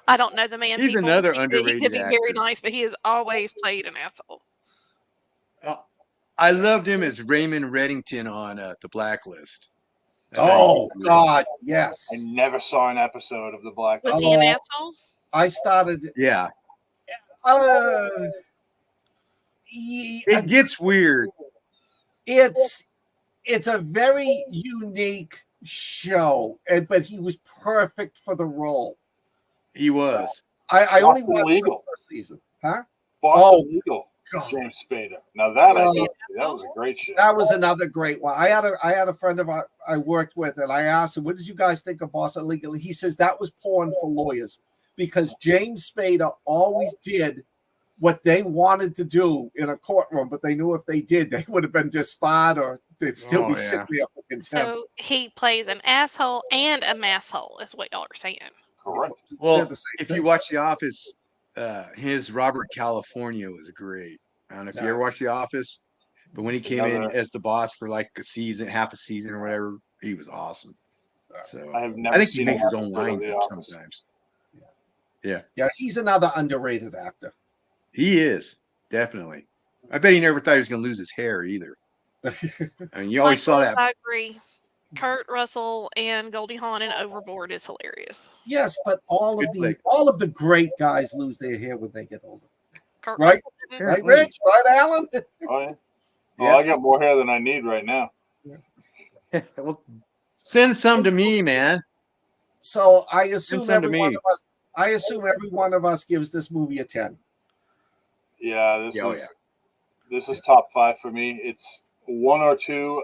I don't know the man. He's people. another He underrated could be very actor. nice, but he has always played an asshole. I loved him as Raymond Reddington on The Blacklist. Oh God, yes. I never saw an episode of The Black. Was he an Oh. asshole? I started. Yeah, It, it gets weird. it's a very unique show, but he was perfect for the role. He was. I only Boston watched Legal. the first season, huh? Boston Legal. God. James Spader. Now that I Oh. did, that was a great show. That was another great one. I had a friend of I worked with, and I asked him, "What did you guys think of Boston Legal?" He says that was porn for lawyers because James Spader always did what they wanted to do in a courtroom, but they knew if they did, they would have been disbarred or they'd still be sitting there for contempt. So he plays an asshole and a masshole, is what y'all are saying. Correct. Well, if you watch The Office, his Robert California was great. I don't know if you ever watched The Office, but when he came in as the boss for like a season, half a season or whatever, he was awesome. So I think he makes his own lines up sometimes. Yeah, he's another underrated actor. He is, definitely. I bet he never thought he was going to lose his hair either. I mean, you always saw that. I agree. Kurt Russell and Goldie Hawn in Overboard is hilarious. Yes, but all of the great guys lose their hair when they get older. Kurt Right? Russell Right, Rich? Right, Alan? Oh, yeah. Oh, I got more hair than I need right now. Well, send some to me, man. So I assume every one of us gives this movie a 10. Yeah, this is top 5 for me. It's 1 or 2.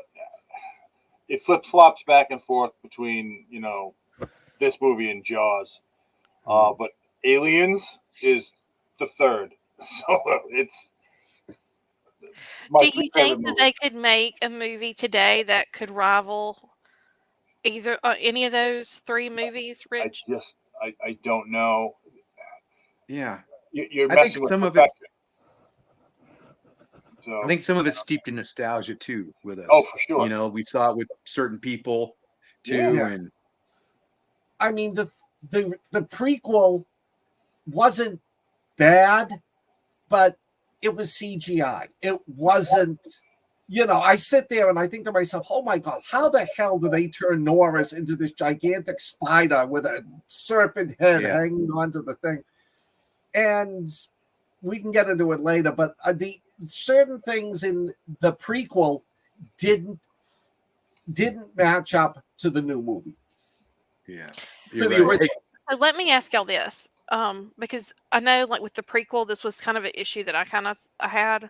It flip-flops back and forth between, this movie and Jaws. But Aliens is the third. So it's Do you think that they could make a movie today that could rival either any of those 3 movies, Rich? I don't know. Yeah. You're I messing think with some of perfection. I think some of it's steeped in nostalgia too with us. Oh, for sure. We saw it with certain people too. Yeah. And I mean, the prequel wasn't bad, but it was CGI. It wasn't, I sit there and I think to myself, oh my God, how the hell do they turn Norris into this gigantic spider with a serpent head hanging onto the thing? And we can get into it later, but the certain things in the prequel didn't match up to the new movie. Yeah. To the original. So let me ask y'all this, because I know, like with the prequel, this was kind of an issue that I had.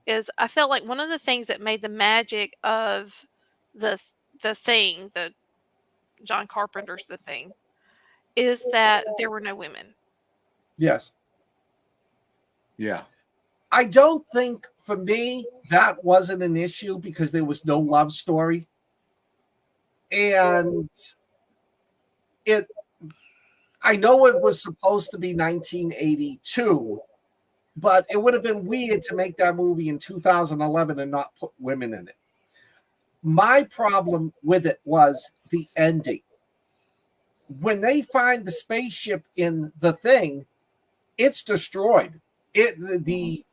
Is I felt like one of the things that made the magic of the Thing, the John Carpenter's The Thing, is that there were no women. Yes. Yeah. I don't think for me that wasn't an issue because there was no love story. And I know it was supposed to be 1982, but it would have been weird to make that movie in 2011 and not put women in it. My problem with it was the ending. When they find the spaceship in The Thing, it's destroyed. The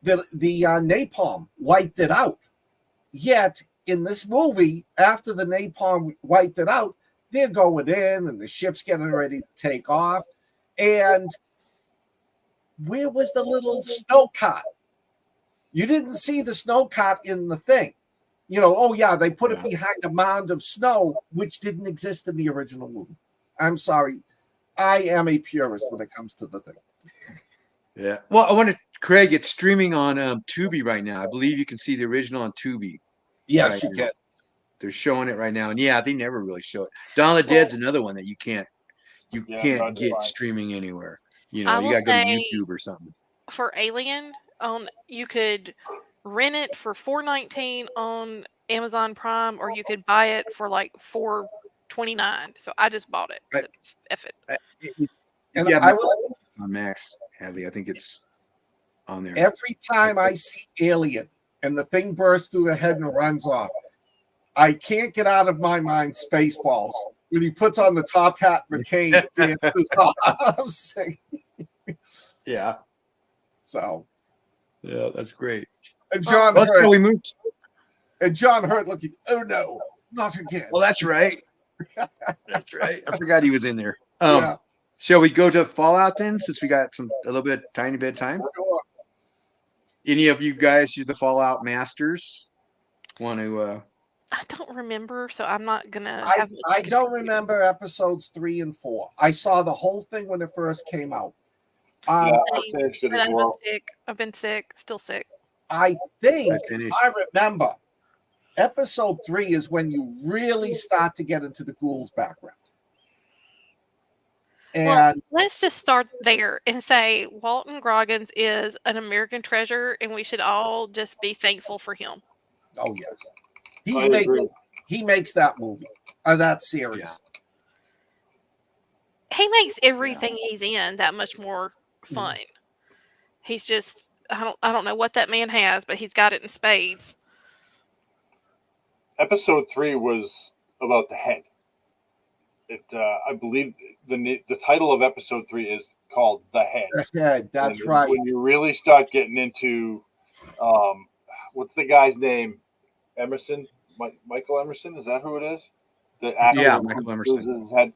napalm wiped it out. Yet in this movie, after the napalm wiped it out, they're going in and the ship's getting ready to take off. And where was the little snow cart? You didn't see the snow cart in The Thing. They put it behind a mound of snow, which didn't exist in the original movie. I'm sorry. I am a purist when it comes to The Thing. Yeah. Well, Craig, it's streaming on Tubi right now. I believe you can see the original on Tubi. Yes, you can. They're showing it right now. And they never really show it. Dawn of the Dead's another one that you can't get streaming anywhere. You got to go to YouTube or something. For Alien, you could rent it for $4.19 on Amazon Prime, or you could buy it for like $4.29. So I just bought it. So, F it. And I will on Max, Hadley. I think it's on there. Every time I see Alien and the thing bursts through the head and runs off, I can't get out of my mind Spaceballs when he puts on the top hat and the cane. Yeah. So. Yeah, that's great. And John Hurt. We moved. And John Hurt looking. Oh no, not again. Well, that's right. That's right. I forgot he was in there. Shall we go to Fallout then, since we got tiny bit of time? Sure. Any of you guys, you're the Fallout masters, want to I don't remember, so I'm not gonna. I don't remember episodes 3 and 4. I saw the whole thing when it first came out. Yeah, I finished it as I was well. sick. I've been sick. Still sick. I think I finished. I remember episode 3 is when you really start to get into the ghouls' background. And Well, let's just start there and say Walton Goggins is an American treasure, and we should all just be thankful for him. oh yes, I agree. he makes that movie or that series. Yeah. He makes everything he's in that much more fun. He's just I don't know what that man has, but he's got it in spades. Episode 3 was about the head. It, I believe, the title of episode 3 is called "The Head." Yeah, that's And right. When you really start getting into, what's the guy's name? Emerson, Michael Emerson. Is that who it is? The actor Yeah, who Michael Emerson. loses his head.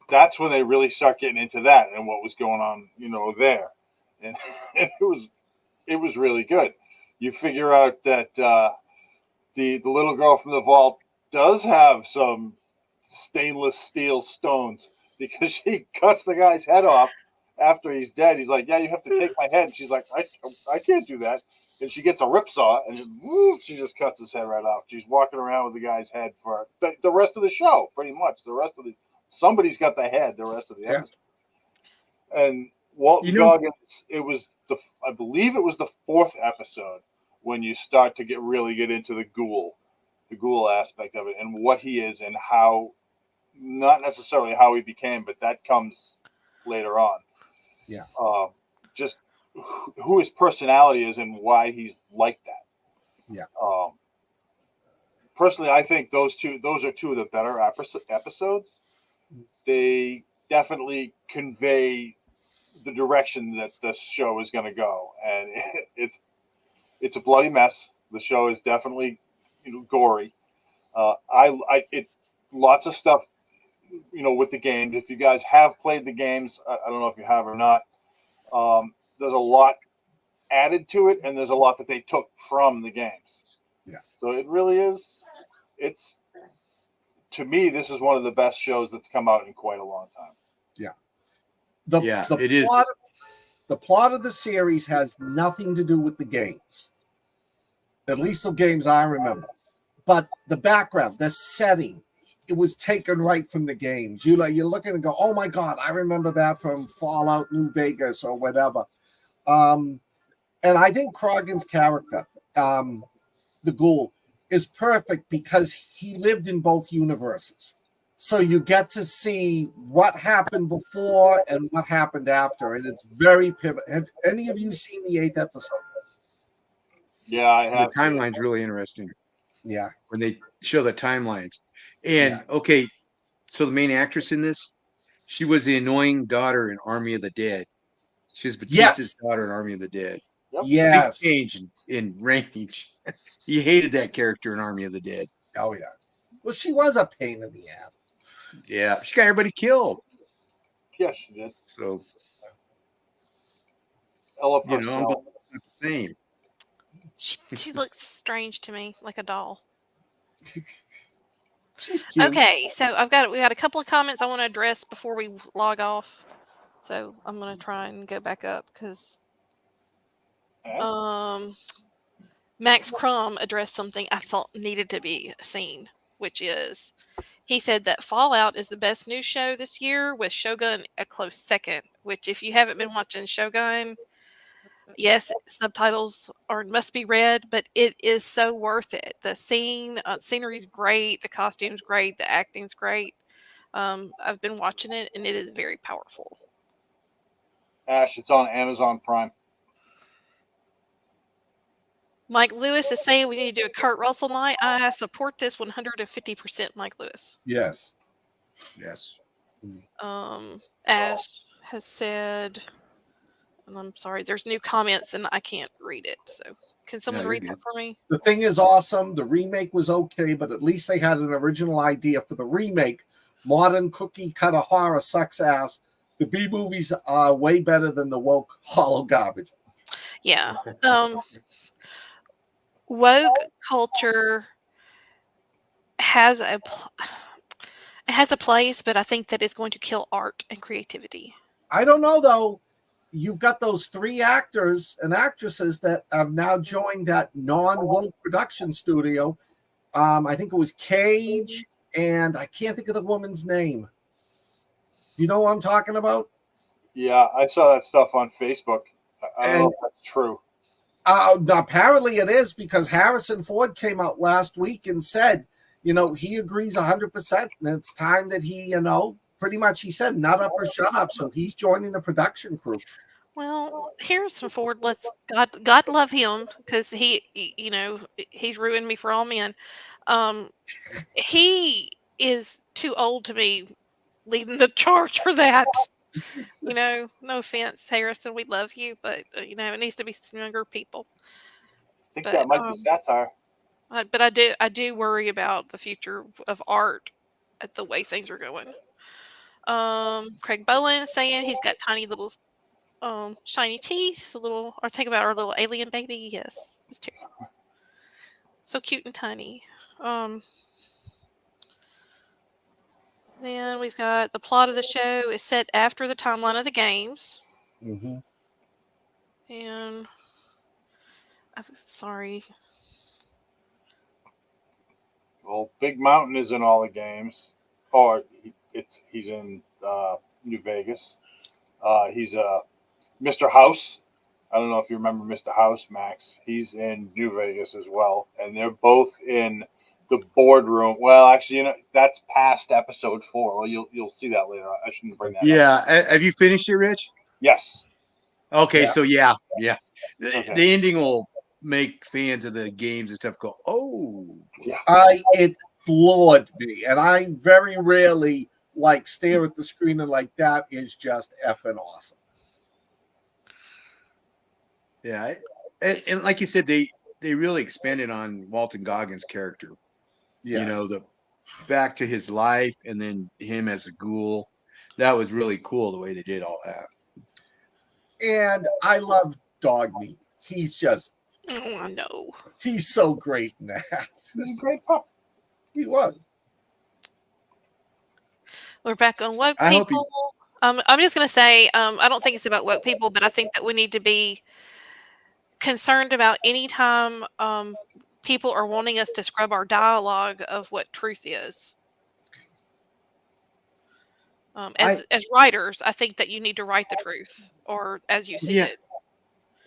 That's when they really start getting into that and what was going on, there, and it was really good. You figure out that the little girl from the vault does have some stainless steel stones because she cuts the guy's head off after he's dead. He's like, "Yeah, you have to take my head." And she's like, I can't do that. And she gets a ripsaw and she just cuts his head right off. She's walking around with the guy's head for the rest of the show, pretty much. Somebody's got the head the rest of the episode. And Walton Goggins, I believe it was the 4th episode when you start to really get into the ghoul aspect of it and what he is and how, not necessarily how he became, but that comes later on. Yeah. Just who his personality is and why he's like that. Yeah. Personally, I think those are two of the better episodes. They definitely convey the direction that the show is going to go, and it's a bloody mess. The show is definitely gory. Lots of stuff, with the games. If you guys have played the games, I don't know if you have or not. There's a lot added to it, and there's a lot that they took from the games. Yeah. So it really is. To me, this is one of the best shows that's come out in quite a long time. Yeah. It is. The plot of the series has nothing to do with the games. At least the games I remember. But the background, the setting, it was taken right from the games. You're looking and go, oh my God, I remember that from Fallout New Vegas or whatever. And I think Croggan's character, the ghoul, is perfect because he lived in both universes. So you get to see what happened before and what happened after. And it's very pivotal. Have any of you seen the 8th episode? Yeah, I have. The timeline's really interesting. Yeah. When they show the timelines. And okay, so the main actress in this, she was the annoying daughter in Army of the Dead. She was Batista's daughter in Army of the Dead. Yep. Yes. Big change in range. You hated that character in Army of the Dead. Oh, yeah. Well, she was a pain in the ass. Yeah, she got everybody killed. Yes, she did. So, Ella I'm Purcell. not the same. She looks strange to me, like a doll. She's cute. Okay, so we got a couple of comments I want to address before we log off. So I'm gonna try and go back up because Max Crumb addressed something I thought needed to be seen, which is he said that Fallout is the best news show this year, with Shogun a close second. Which, if you haven't been watching Shogun, yes, subtitles must be read, but it is so worth it. The scenery's great, the costume's great, the acting's great. I've been watching it, and it is very powerful. Ash, it's on Amazon Prime. Mike Lewis is saying we need to do a Kurt Russell night. I support this 150%, Mike Lewis. Yes. Yes. Ash has said, and I'm sorry, there's new comments and I can't read it. So can someone read that for me? The thing is awesome. The remake was okay, but at least they had an original idea for the remake. Modern cookie cutter horror sucks ass. The B movies are way better than the woke hollow garbage. Yeah. woke culture has it has a place, but I think that it's going to kill art and creativity. I don't know though. You've got those 3 actors and actresses that have now joined that non-woke production studio. I think it was Cage, and I can't think of the woman's name. Do you know what I'm talking about? Yeah, I saw that stuff on Facebook. I don't know And if that's true. apparently it is, because Harrison Ford came out last week and said, he agrees 100%, and it's time that he, pretty much he said, nut up or shut up. So he's joining the production crew. Well, Harrison Ford, God love him, because he's ruined me for all men. He is too old to be leading the charge for that. No offense, Harrison, we love you, but it needs to be some younger people. I think But that might be satire. but I do worry about the future of art at the way things are going. Craig Bowen saying he's got tiny little shiny teeth, or think about our little alien baby. Yes, it's so cute and tiny. Then we've got the plot of the show is set after the timeline of the games. Mm-hmm. And I'm sorry. Well, Big Mountain is in all the games. Or he's in New Vegas. He's Mr. House. I don't know if you remember Mr. House, Max. He's in New Vegas as well, and they're both in the boardroom. Well, actually, that's past episode 4. Well, you'll see that later. I shouldn't bring that up. Yeah. Have you finished it, Rich? Yes. Okay, Yeah. so yeah. Okay. The ending will make fans of the games and stuff go, oh. Yeah. It floored me, and I very rarely stare at the screen and that is just effing awesome. Yeah, and like you said, they really expanded on Walton Goggins' character. Yes. The back to his life, and then him as a ghoul. That was really cool the way they did all that. And I love Dog Meat. He's just, Oh, I know. he's so great in that. He's a great pup. He was. We're back on woke I hope people. I'm just going to say, I don't think it's about woke people, but I think that we need to be concerned about any time people are wanting us to scrub our dialogue of what truth is. As writers, I think that you need to write the truth, or as you see it.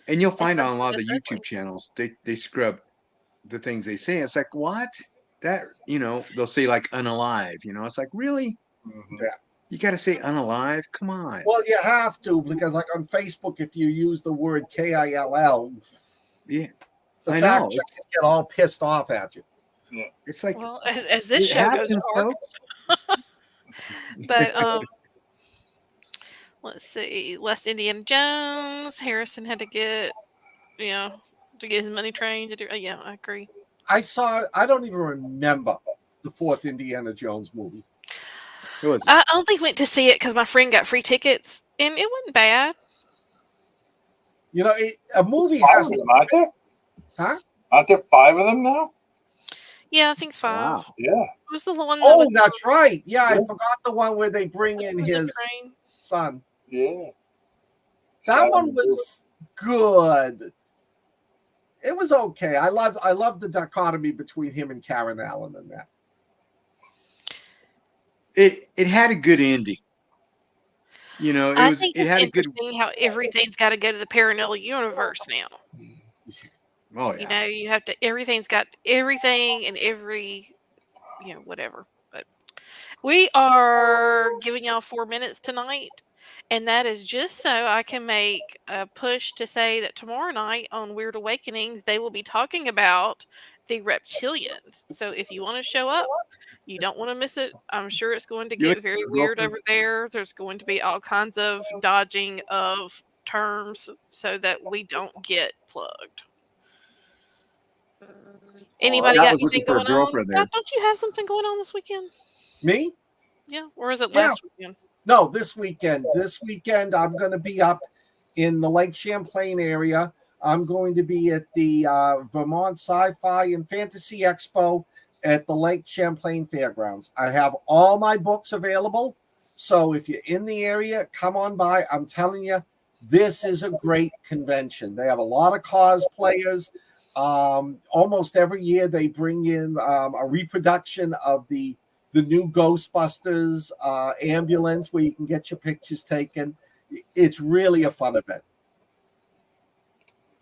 And you'll find on a lot of the Especially YouTube channels, they scrub the things they say. It's like, what? That, they'll say like unalive, it's like, really? Mm-hmm. Yeah. You got to say unalive? Come on. Well, you have to, because on Facebook, if you use the word KILL, Yeah, the I fact know. checkers get all pissed off at you. Yeah. It's like, well, as this it show goes happens, forward. folks. But let's see. Less Indiana Jones. Harrison had to get, to get his money trained to do. Yeah, I agree. I don't even remember the 4th Indiana Jones movie. I only went to see it because my friend got free tickets, and it wasn't bad. A movie 5 has of them, aren't there? Huh? Aren't there 5 of them now? Yeah, I think it's 5. Wow. Yeah. It was the one. Oh, that's right. Yeah, I forgot the one where they bring in his train. son. Yeah. That one was good. It was okay. I love the dichotomy between him and Karen Allen in that. It had a good ending. I think it had a good. interesting how everything's got to go to the parallel universe now. Oh yeah. You have to. Everything's got everything and every, whatever. But we are giving y'all 4 minutes tonight, and that is just so I can make a push to say that tomorrow night on Weird Awakenings they will be talking about the reptilians. So if you want to show up, you don't want to miss it. I'm sure it's going to get very weird over there. There's going to be all kinds of dodging of terms so that we don't get plugged. Anybody got anything going on? There. Don't you have something going on this weekend? Me? Yeah, or is it last weekend? No, this weekend. This weekend I'm going to be up in the Lake Champlain area. I'm going to be at the Vermont Sci-Fi and Fantasy Expo at the Lake Champlain Fairgrounds. I have all my books available. So if you're in the area, come on by. I'm telling you, this is a great convention. They have a lot of cosplayers. Almost every year they bring in a reproduction of the new Ghostbusters ambulance where you can get your pictures taken. It's really a fun event.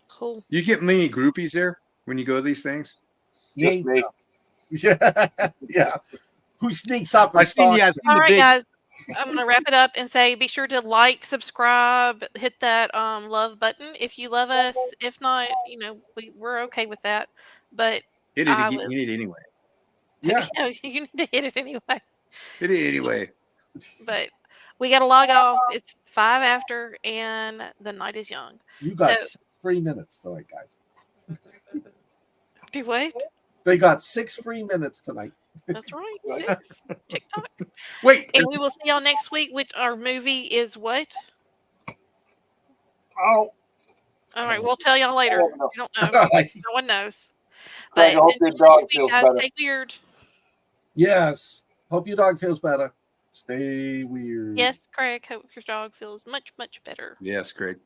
Cool. You get many groupies there when you go to these things? Just me. Yeah. Who sneaks up and I seen stalks? you. I seen All the right, big. guys. I'm gonna wrap it up and say be sure to like, subscribe, hit that love button if you love us. If not, we're okay with that. But Hit I it. will. Hit it anyway. Yeah. You need to hit it anyway. Hit it anyway. But we got to log off. It's 5 after, and the night is young. You got So 6 free minutes tonight, guys. do what? They got 6 free minutes tonight. That's right. 6 TikTok. Wait. And we will see y'all next week. Which our movie is what? Oh, All right, we'll tell y'all later. Oh, no. We don't know. No one knows. Craig, I hope until your dog next week, feels guys, better. stay weird. Yes. Hope your dog feels better. Stay weird. Yes, Craig. Hope your dog feels much, much better. Yes, Greg.